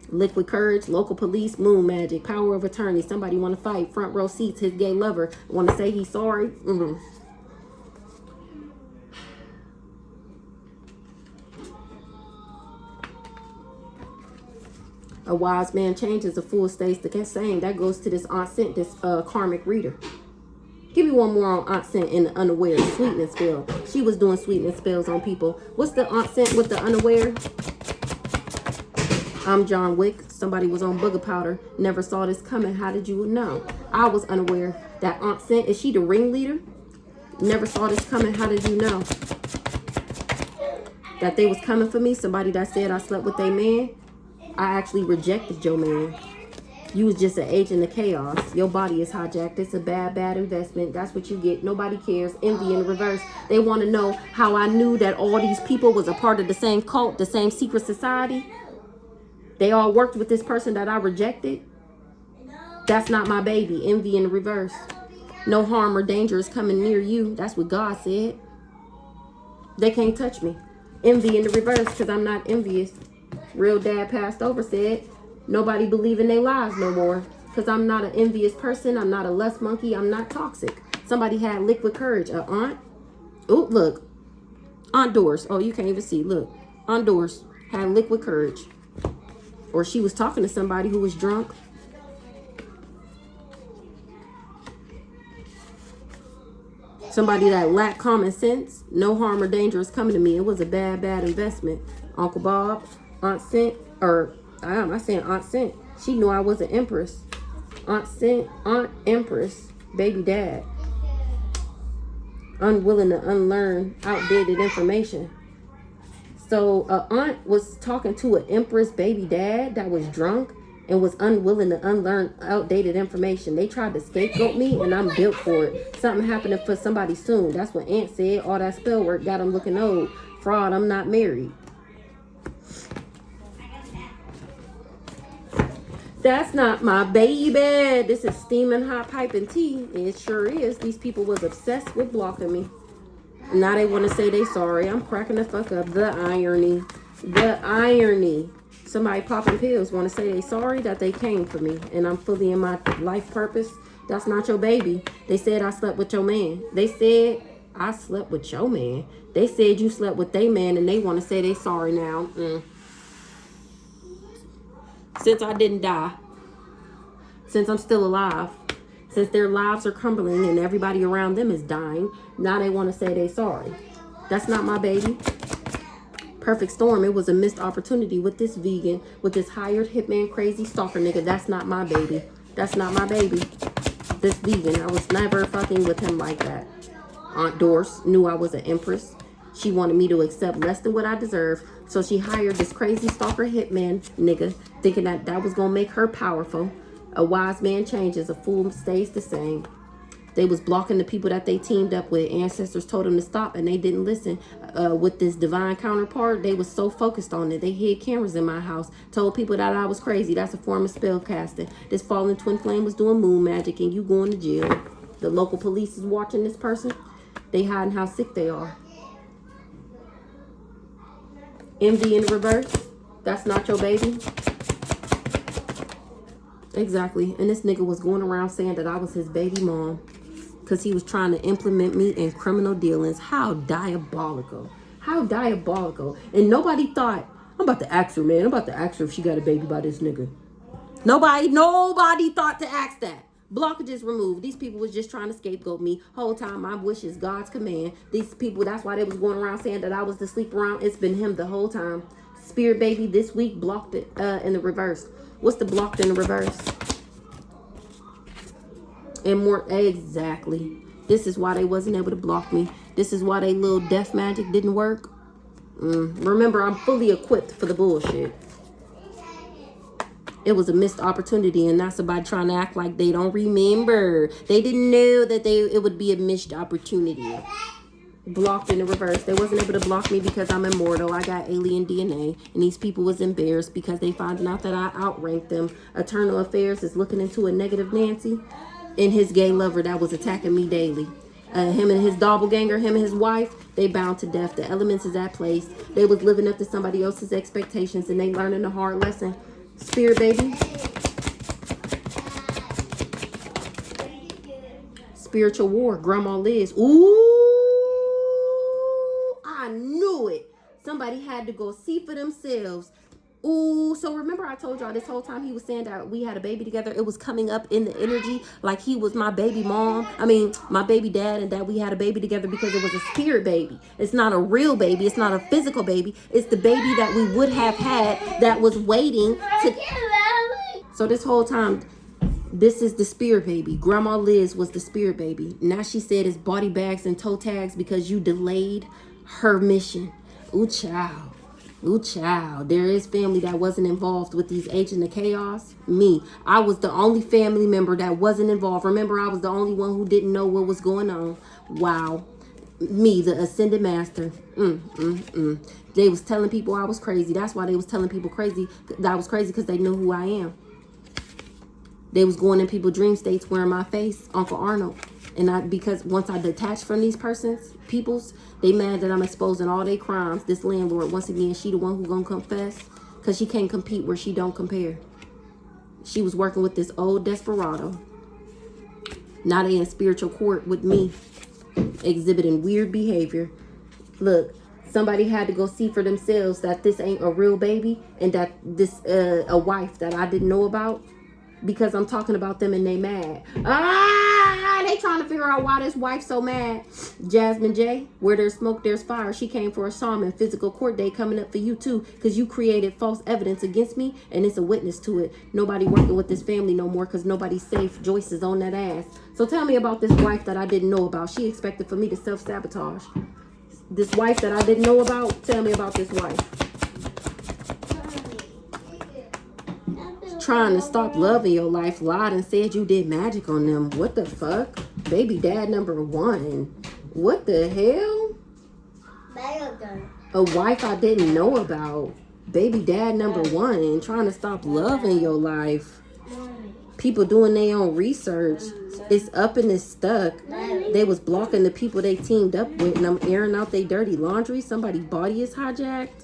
Liquid courage, local police, moon magic, power of attorney. Somebody want to fight. Front row seats, his gay lover. Want to say he's sorry. A wise man changes, a fool stays the same. That goes to this Aunt Sent, this karmic reader. Give me one more on Aunt Sent in the unaware. Sweetness spell. She was doing sweetness spells on people. What's the Aunt Sent with the unaware? I'm John Wick. Somebody was on booger powder. Never saw this coming. How did you know? I was unaware. That Aunt Sent, is she the ringleader? Never saw this coming. How did you know? That they was coming for me. Somebody that said I slept with their man. I actually rejected your man. You was just an agent of chaos. Your body is hijacked. It's a bad investment. That's what you get. Nobody cares. Envy in reverse. They want to know how I knew that all these people was a part of the same cult, the same secret society. They all worked with this person that I rejected. That's not my baby. Envy in reverse. No harm or danger is coming near you. That's what God said. They can't touch me. Envy in the reverse, because I'm not envious. Real dad passed over said, nobody believe in their lies no more. Because I'm not an envious person. I'm not a lust monkey. I'm not toxic. Somebody had liquid courage. A aunt. Oh, look. Aunt Doris. Oh, you can't even see. Look. Aunt Doris had liquid courage. Or she was talking to somebody who was drunk. Somebody that lacked common sense. No harm or danger is coming to me. It was a bad investment. Uncle Bob. Aunt Sent, or I'm saying Aunt Sent. She knew I was an empress. Aunt Sent, Aunt Empress, baby dad. Unwilling to unlearn outdated information. So aunt was talking to an empress baby dad that was drunk and was unwilling to unlearn outdated information. They tried to scapegoat me, and I'm built for it. Something happening for somebody soon. That's what Aunt said. All that spell work got them looking old. Fraud, I'm not married. That's not my baby. This is steaming hot piping tea. It sure is. These people was obsessed with blocking me. Now they want to say they sorry. I'm cracking the fuck up. The irony. The irony. Somebody popping pills want to say they sorry that they came for me. And I'm fully in my life purpose. That's not your baby. They said I slept with your man. They said I slept with your man. They said you slept with their man, and they want to say they sorry now. Since I didn't die, since I'm still alive, since their lives are crumbling and everybody around them is dying, now they want to say they sorry. That's not my baby. Perfect storm. It was a missed opportunity with this vegan, with this hired hitman crazy stalker nigga. That's not my baby. That's not my baby. This vegan, I was never fucking with him like that. Aunt Doris knew I was an empress. She wanted me to accept less than what I deserved. So she hired this crazy stalker hitman nigga, thinking that that was going to make her powerful. A wise man changes, a fool stays the same. They was blocking the people that they teamed up with. Ancestors told them to stop, and they didn't listen. With this divine counterpart, they was so focused on it. They hid cameras in my house, told people that I was crazy. That's a form of spell casting. This fallen twin flame was doing moon magic, and you going to jail. The local police is watching this person. They hiding how sick they are. Envy in reverse. That's not your baby. Exactly. And this nigga was going around saying that I was his baby mom because he was trying to implement me in criminal dealings. How diabolical. How diabolical. And nobody thought, I'm about to ask her, man. I'm about to ask her if she got a baby by this nigga. Nobody thought to ask that. Blockages removed. These people was just trying to scapegoat me. Whole time my wish is God's command. These people, that's why they was going around saying that I was the sleep around. It's been him the whole time. Spirit baby this week blocked it in the reverse. What's the blocked in the reverse? And more, exactly. This is why they wasn't able to block me. This is why they little death magic didn't work. Remember, I'm fully equipped for the bullshit. It was a missed opportunity, and that's about trying to act like they don't remember. They didn't know that it would be a missed opportunity. Blocked in the reverse. They wasn't able to block me because I'm immortal. I got alien DNA, and these people was embarrassed because they found out that I outranked them. Eternal Affairs is looking into a negative Nancy and his gay lover that was attacking me daily. Him and his doppelganger, him and his wife, they bound to death. The elements is at place. They was living up to somebody else's expectations, and they learning a hard lesson. Spirit baby. Spiritual war. Grandma Liz. Ooh, I knew it. Somebody had to go see for themselves. Ooh, so remember I told y'all this whole time he was saying that we had a baby together. It was coming up in the energy like he was my baby mom. I mean, my baby dad, and that we had a baby together because it was a spirit baby. It's not a real baby. It's not a physical baby. It's the baby that we would have had that was waiting to... So this whole time, this is the spirit baby. Grandma Liz was the spirit baby. Now she said it's body bags and toe tags because you delayed her mission. Ooh, child. Ooh, child. There is family that wasn't involved with these Agents of Chaos. Me. I was the only family member that wasn't involved. Remember, I was the only one who didn't know what was going on. Wow. Me, the Ascended Master. They was telling people I was crazy. That's why they was telling people that I was crazy, because they knew who I am. They was going in people's dream states wearing my face, Uncle Arnold. And because once I detached from these peoples, they mad that I'm exposing all their crimes. This landlord, once again, she the one who gonna confess, because she can't compete where she don't compare. She was working with this old desperado. Now they in spiritual court with me, exhibiting weird behavior. Look, somebody had to go see for themselves that this ain't a real baby, and that this a wife that I didn't know about. Because I'm talking about them and they mad. They trying to figure out why this wife's so mad. Jasmine J, where there's smoke, there's fire. She came for a psalm and physical court day coming up for you too. Because you created false evidence against me, and it's a witness to it. Nobody working with this family no more because nobody's safe. Joyce is on that ass. So tell me about this wife that I didn't know about. She expected for me to self-sabotage. This wife that I didn't know about, tell me about this wife. Trying to stop loving your life, lied and said you did magic on them. What the fuck? Baby dad number 1. What the hell? A wife I didn't know about. Baby dad number 1. Trying to stop loving your life. People doing their own research. It's up and it's stuck. They was blocking the people they teamed up with, and I'm airing out their dirty laundry. Somebody's body is hijacked.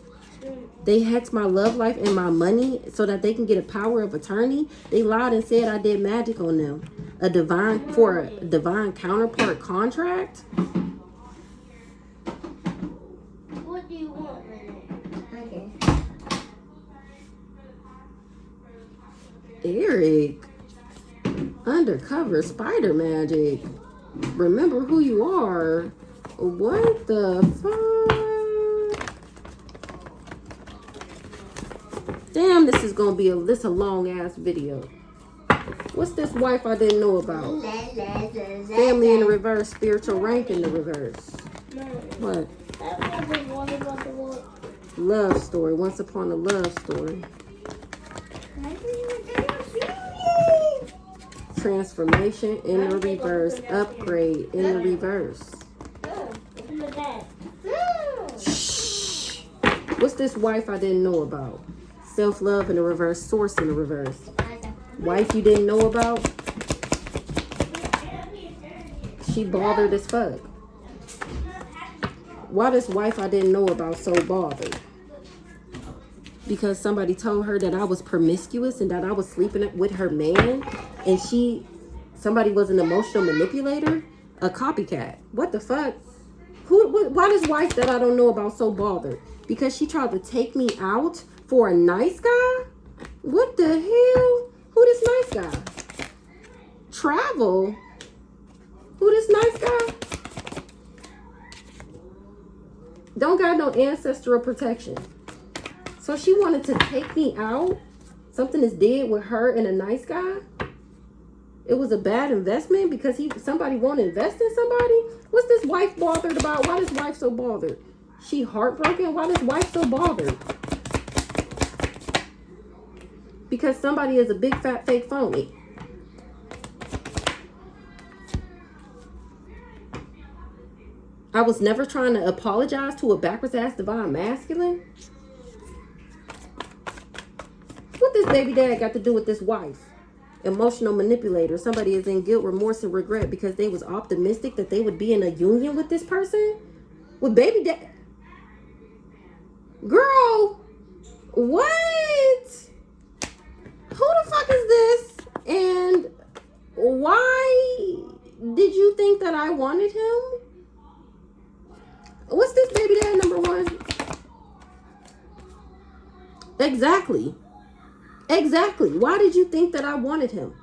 They hacked my love life and my money so that they can get a power of attorney. They lied and said I did magic on them. A divine counterpart contract. What do you want? Okay. Eric, undercover spider magic. Remember who you are. What the fuck? Damn, this is gonna be a long ass video. What's this wife I didn't know about? Family in the reverse, spiritual rank in the reverse. What? Love story. Once upon a love story. Transformation in the reverse. Upgrade in the reverse. Shh. What's this wife I didn't know about? Self-love in the reverse, source in the reverse. Wife you didn't know about? She bothered as fuck. Why this wife I didn't know about so bothered? because somebody told her that I was promiscuous and that I was sleeping with her man, and somebody was an emotional manipulator, a copycat. What the fuck? Why this wife that I don't know about so bothered? Because she tried to take me out for a nice guy? What the hell? Who this nice guy? Travel? Who this nice guy? Don't got no ancestral protection. So she wanted to take me out? Something is dead with her and a nice guy? It was a bad investment because somebody want to invest in somebody? What's this wife bothered about? Why this wife so bothered? She heartbroken? Why this wife so bothered? Because somebody is a big fat fake phony. I was never trying to apologize to a backwards ass divine masculine. What this baby dad got to do with this wife? Emotional manipulator. Somebody is in guilt, remorse, and regret because they was optimistic that they would be in a union with this person. With baby dad. Girl, what? Who the fuck is this? And why did you think that I wanted him? What's this baby dad number one? Exactly. Exactly. Why did you think that I wanted him?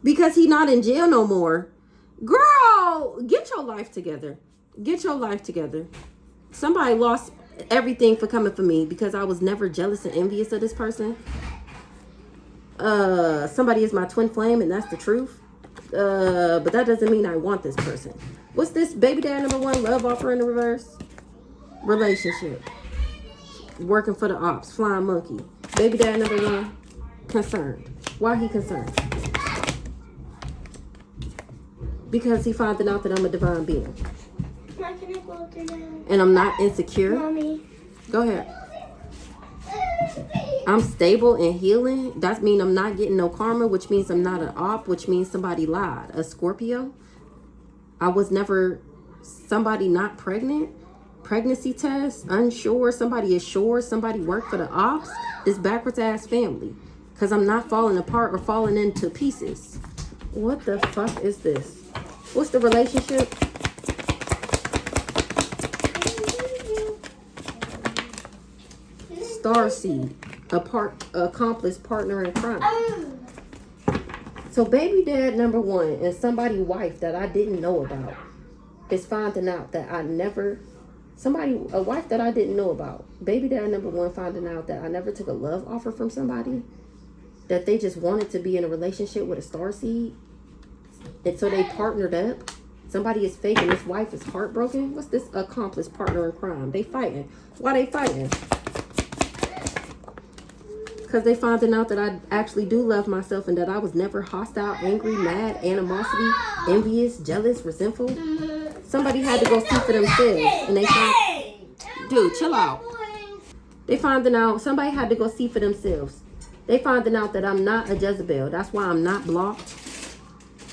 Because he not in jail no more. Girl, get your life together. Get your life together. Somebody lost everything for coming for me because I was never jealous and envious of this person. Somebody is my twin flame and that's the truth. But that doesn't mean I want this person. What's this baby dad number one? Love offer in the reverse. Relationship. Working for the ops. Flying monkey. Baby dad number one. Concerned. Why he concerned? Because he finding out that I'm a divine being. And I'm not insecure. Mommy. Go ahead. I'm stable and healing. That means I'm not getting no karma, which means I'm not an op, which means somebody lied. A Scorpio. I was never somebody not pregnant. Pregnancy test, unsure. Somebody is sure. Somebody worked for the ops. This backwards ass family. Because I'm not falling apart or falling into pieces. What the fuck is this? What's the relationship? Starseed, accomplice, partner in crime. So baby dad number one and somebody wife that I didn't know about is finding out that a wife that I didn't know about. Baby dad number one finding out that I never took a love offer from somebody, that they just wanted to be in a relationship with a starseed, and so they partnered up. Somebody is fake and this wife is heartbroken. What's this accomplice, partner in crime? They fighting. Why they fighting? Because they finding out that I actually do love myself and that I was never hostile, angry, mad, animosity, envious, jealous, resentful. Somebody had to go see for themselves. And they found... Dude, chill out. They finding out... Somebody had to go see for themselves. They finding out that I'm not a Jezebel. That's why I'm not blocked.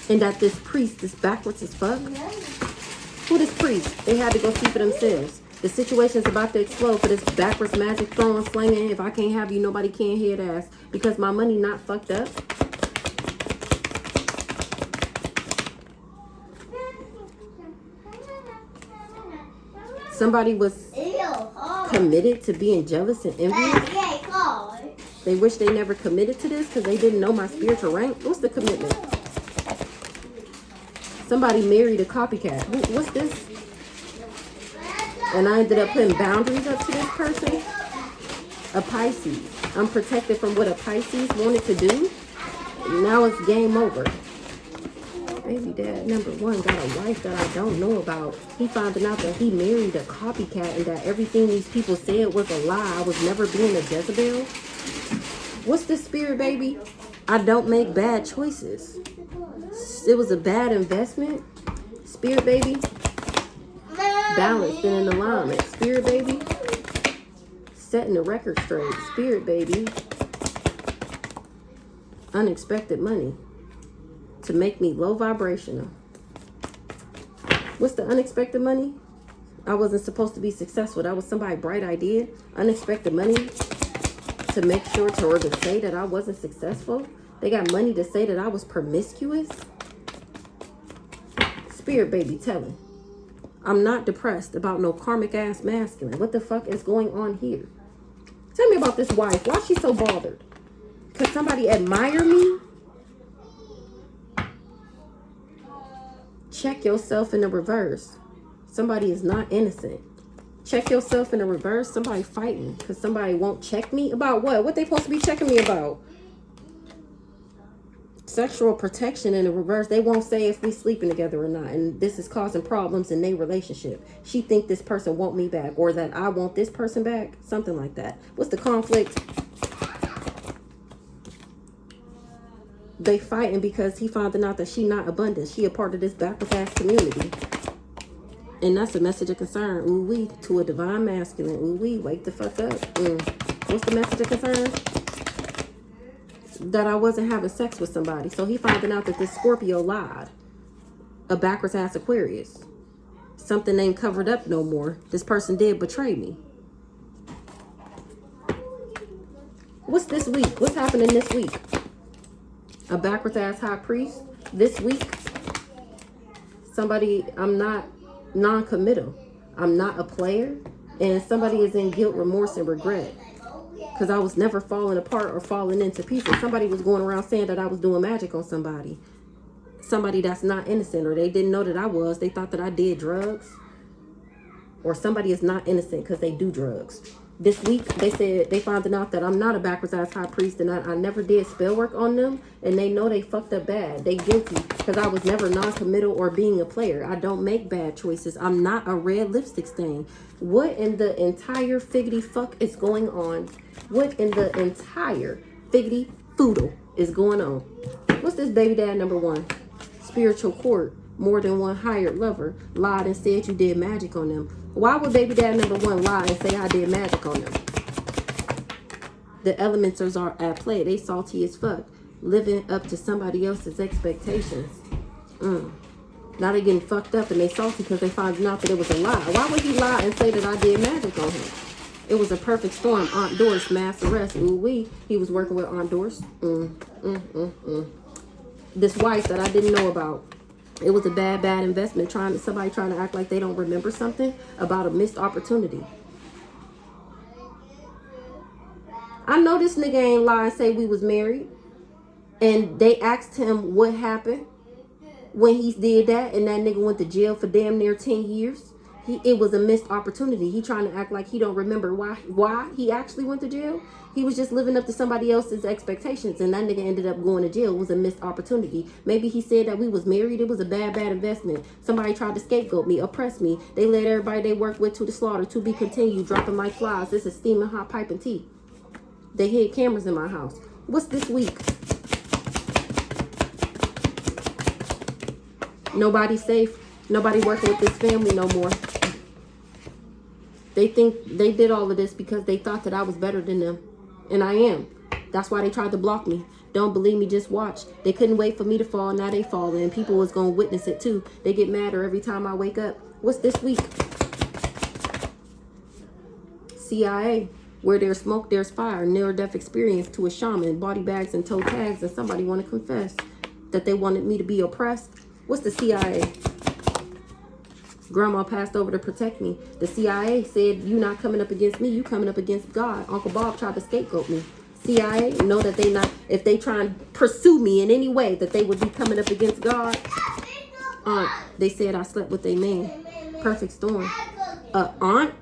And that this priest is backwards as fuck. Who this priest? They had to go see for themselves. The situation's about to explode for this backwards magic throwing, slinging. If I can't have you, nobody can hear ass. Because my money not fucked up. Somebody was committed to being jealous and envious. They wish they never committed to this because they didn't know my spiritual rank. What's the commitment? Somebody married a copycat. What's this? And I ended up putting boundaries up to this person. A Pisces. I'm protected from what a Pisces wanted to do. Now it's game over. Baby dad number one got a wife that I don't know about. He finding out that he married a copycat and that everything these people said was a lie. I was never being a Jezebel. What's this spirit, baby? I don't make bad choices. It was a bad investment. Spirit, baby. Balanced and in alignment. Spirit, baby. Setting the record straight. Spirit, baby. Unexpected money to make me low vibrational. What's the unexpected money? I wasn't supposed to be successful. That was somebody's bright idea. Unexpected money to make sure to or to say that I wasn't successful. They got money to say that I was promiscuous. Spirit baby telling. I'm not depressed about no karmic ass masculine. What the fuck is going on here? Tell me about this wife. Why is she so bothered? Could somebody admire me? Check yourself in the reverse. Somebody is not innocent. Check yourself in the reverse. Somebody fighting because somebody won't check me. About what? What they supposed to be checking me about? Sexual protection in the reverse. They won't say if we sleeping together or not. And this is causing problems in their relationship. She think this person want me back. Or that I want this person back. Something like that. What's the conflict? They fighting because he found out that she not abundant. She a part of this backwards ass community. And that's a message of concern. Ooh wee, to a divine masculine. Ooh wee, wake the fuck up. What's the message of concern? That I wasn't having sex with somebody. So he found out that this Scorpio lied. A backwards ass Aquarius. Something ain't covered up no more. This person did betray me. What's this week? What's happening this week? A backwards ass high priest. This week, somebody, I'm not non-committal. I'm not a player. And somebody is in guilt, remorse, and regret. Because I was never falling apart or falling into pieces. Somebody was going around saying that I was doing magic on somebody. Somebody that's not innocent. Or they didn't know that I was. They thought that I did drugs. Or somebody is not innocent because they do drugs. This week, they said they found out that I'm not a backwards ass high priest. And I never did spell work on them. And they know they fucked up bad. They guilty. Because I was never non-committal or being a player. I don't make bad choices. I'm not a red lipstick stain. What in the entire figgity fuck is going on? What in the entire figgity foodle is going on? What's this baby dad number 1? Spiritual court. More than one hired lover. Lied and said you did magic on them. Why would baby dad number 1 lie and say I did magic on them? The elements are at play. They salty as fuck. Living up to somebody else's expectations. Now they getting fucked up and they salty because they found out that it was a lie. Why would he lie and say that I did magic on him? It was a perfect storm. Aunt Doris, mass arrest. Ooh wee. He was working with Aunt Doris. This wife that I didn't know about. It was a bad investment. Somebody trying to act like they don't remember something about a missed opportunity. I know this nigga ain't lie and say we was married. And they asked him what happened when he did that. And that nigga went to jail for damn near 10 years. It was a missed opportunity. He trying to act like he don't remember why he actually went to jail. He was just living up to somebody else's expectations. And that nigga ended up going to jail. It was a missed opportunity. Maybe he said that we was married. It was a bad investment. Somebody tried to scapegoat me, oppress me. They led everybody they worked with to the slaughter. To be continued, dropping like flies. This is steaming hot pipe and tea. They hid cameras in my house. What's this week? Nobody safe. Nobody working with this family no more. They think they did all of this because they thought that I was better than them. And I am. That's why they tried to block me. Don't believe me, just watch. They couldn't wait for me to fall. Now they falling. And people was going to witness it too. They get madder every time I wake up. What's this week? CIA. Where there's smoke, there's fire. Near-death experience to a shaman. Body bags and toe tags. And somebody want to confess that they wanted me to be oppressed. What's the CIA? Grandma passed over to protect me. The CIA said, you not coming up against me, you coming up against God. Uncle Bob tried to scapegoat me. CIA know that they not, if they try and pursue me in any way, that they would be coming up against God. They said I slept with a man. Perfect storm. Aunt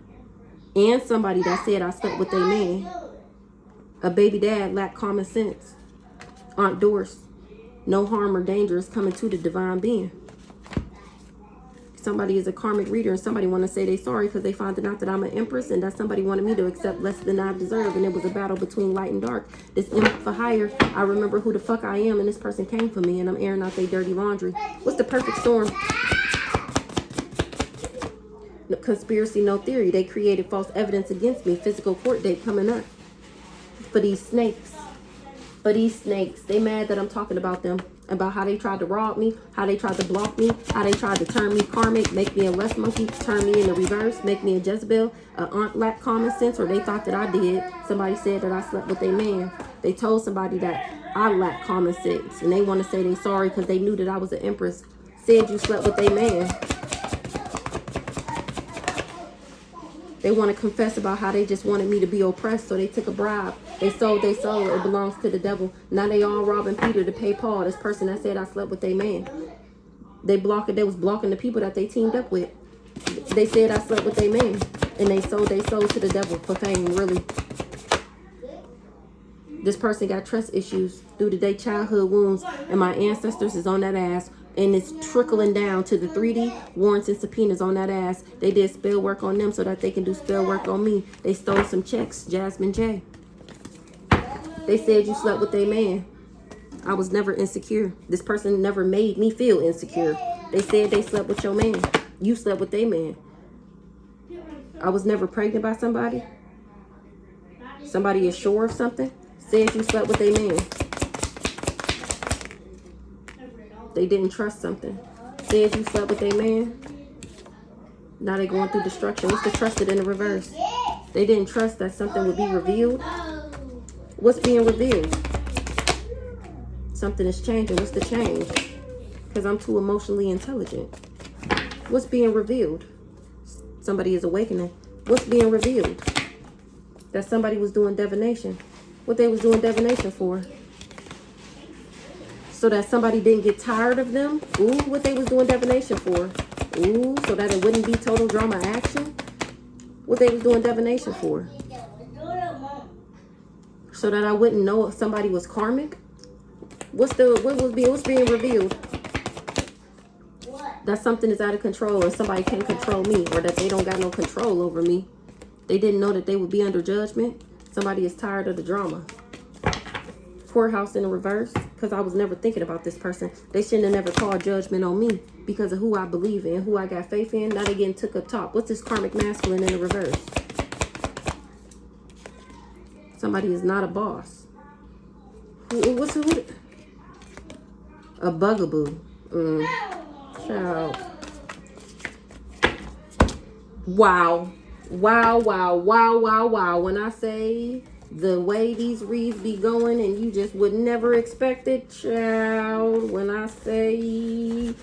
and somebody that said I slept with a man. A baby dad lacked common sense. Aunt Doris. No harm or danger is coming to the divine being. Somebody is a karmic reader and somebody want to say they sorry because they found out that I'm an empress and that somebody wanted me to accept less than I deserve. And it was a battle between light and dark. This imp for hire, I remember who the fuck I am and this person came for me and I'm airing out their dirty laundry. What's the perfect storm? No conspiracy, no theory. They created false evidence against me. Physical court date coming up. For these snakes. For these snakes. They mad that I'm talking about them. about how they tried to rob me, how they tried to block me, how they tried to turn me karmic, make me a less monkey, turn me in the reverse, make me a Jezebel, a aunt lack common sense, or they thought that I did. Somebody said that I slept with a man. They told somebody that I lack common sense, and they want to say they sorry because they knew that I was an empress. Said you slept with a man. They want to confess about how they just wanted me to be oppressed, so they took a bribe. They sold their soul. It belongs to the devil. Now they all robbing Peter to pay Paul, this person that said I slept with a man. They was blocking the people that they teamed up with. They said I slept with a man, and they sold their soul to the devil for fame, really. This person got trust issues due to their childhood wounds, and my ancestors is on that ass. And it's trickling down to the 3D warrants and subpoenas on that ass. They did spell work on them so that they can do spell work on me. They stole some checks, Jasmine J. They said you slept with a man. I was never insecure. This person never made me feel insecure. They said they slept with your man. You slept with a man. I was never pregnant by somebody. Somebody is sure of something. Said you slept with a man. They didn't trust something. Said you slept with a man. Now they going through destruction. What's the trusted in the reverse? They didn't trust that something would be revealed. What's being revealed? Something is changing. What's the change? Because I'm too emotionally intelligent. What's being revealed? Somebody is awakening. What's being revealed? That somebody was doing divination. What they was doing divination for? So that somebody didn't get tired of them. Ooh, what they was doing divination for. Ooh, so that it wouldn't be total drama action. What they was doing divination for. So that I wouldn't know if somebody was karmic. What's being revealed? That something is out of control, or somebody can't control me, or that they don't got no control over me. They didn't know that they would be under judgment. Somebody is tired of the drama. Courthouse in the reverse, because I was never thinking about this person. They shouldn't have never called judgment on me because of who I believe in, who I got faith in. Now they getting took up top. What's this karmic masculine in the reverse? Somebody is not a boss. What's who? A bugaboo. Child. Wow. Wow. When I say the way these reads be going and you just would never expect it, child. When I say,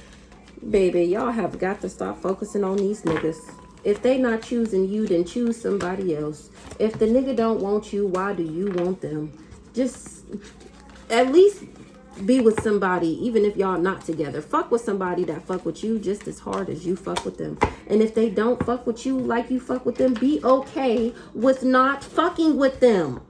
baby, y'all have got to stop focusing on these niggas. If they not choosing you, then choose somebody else. If the nigga don't want you, why do you want them? Just at least be with somebody, even if y'all not together. Fuck with somebody that fuck with you just as hard as you fuck with them. And if they don't fuck with you like you fuck with them, be okay with not fucking with them.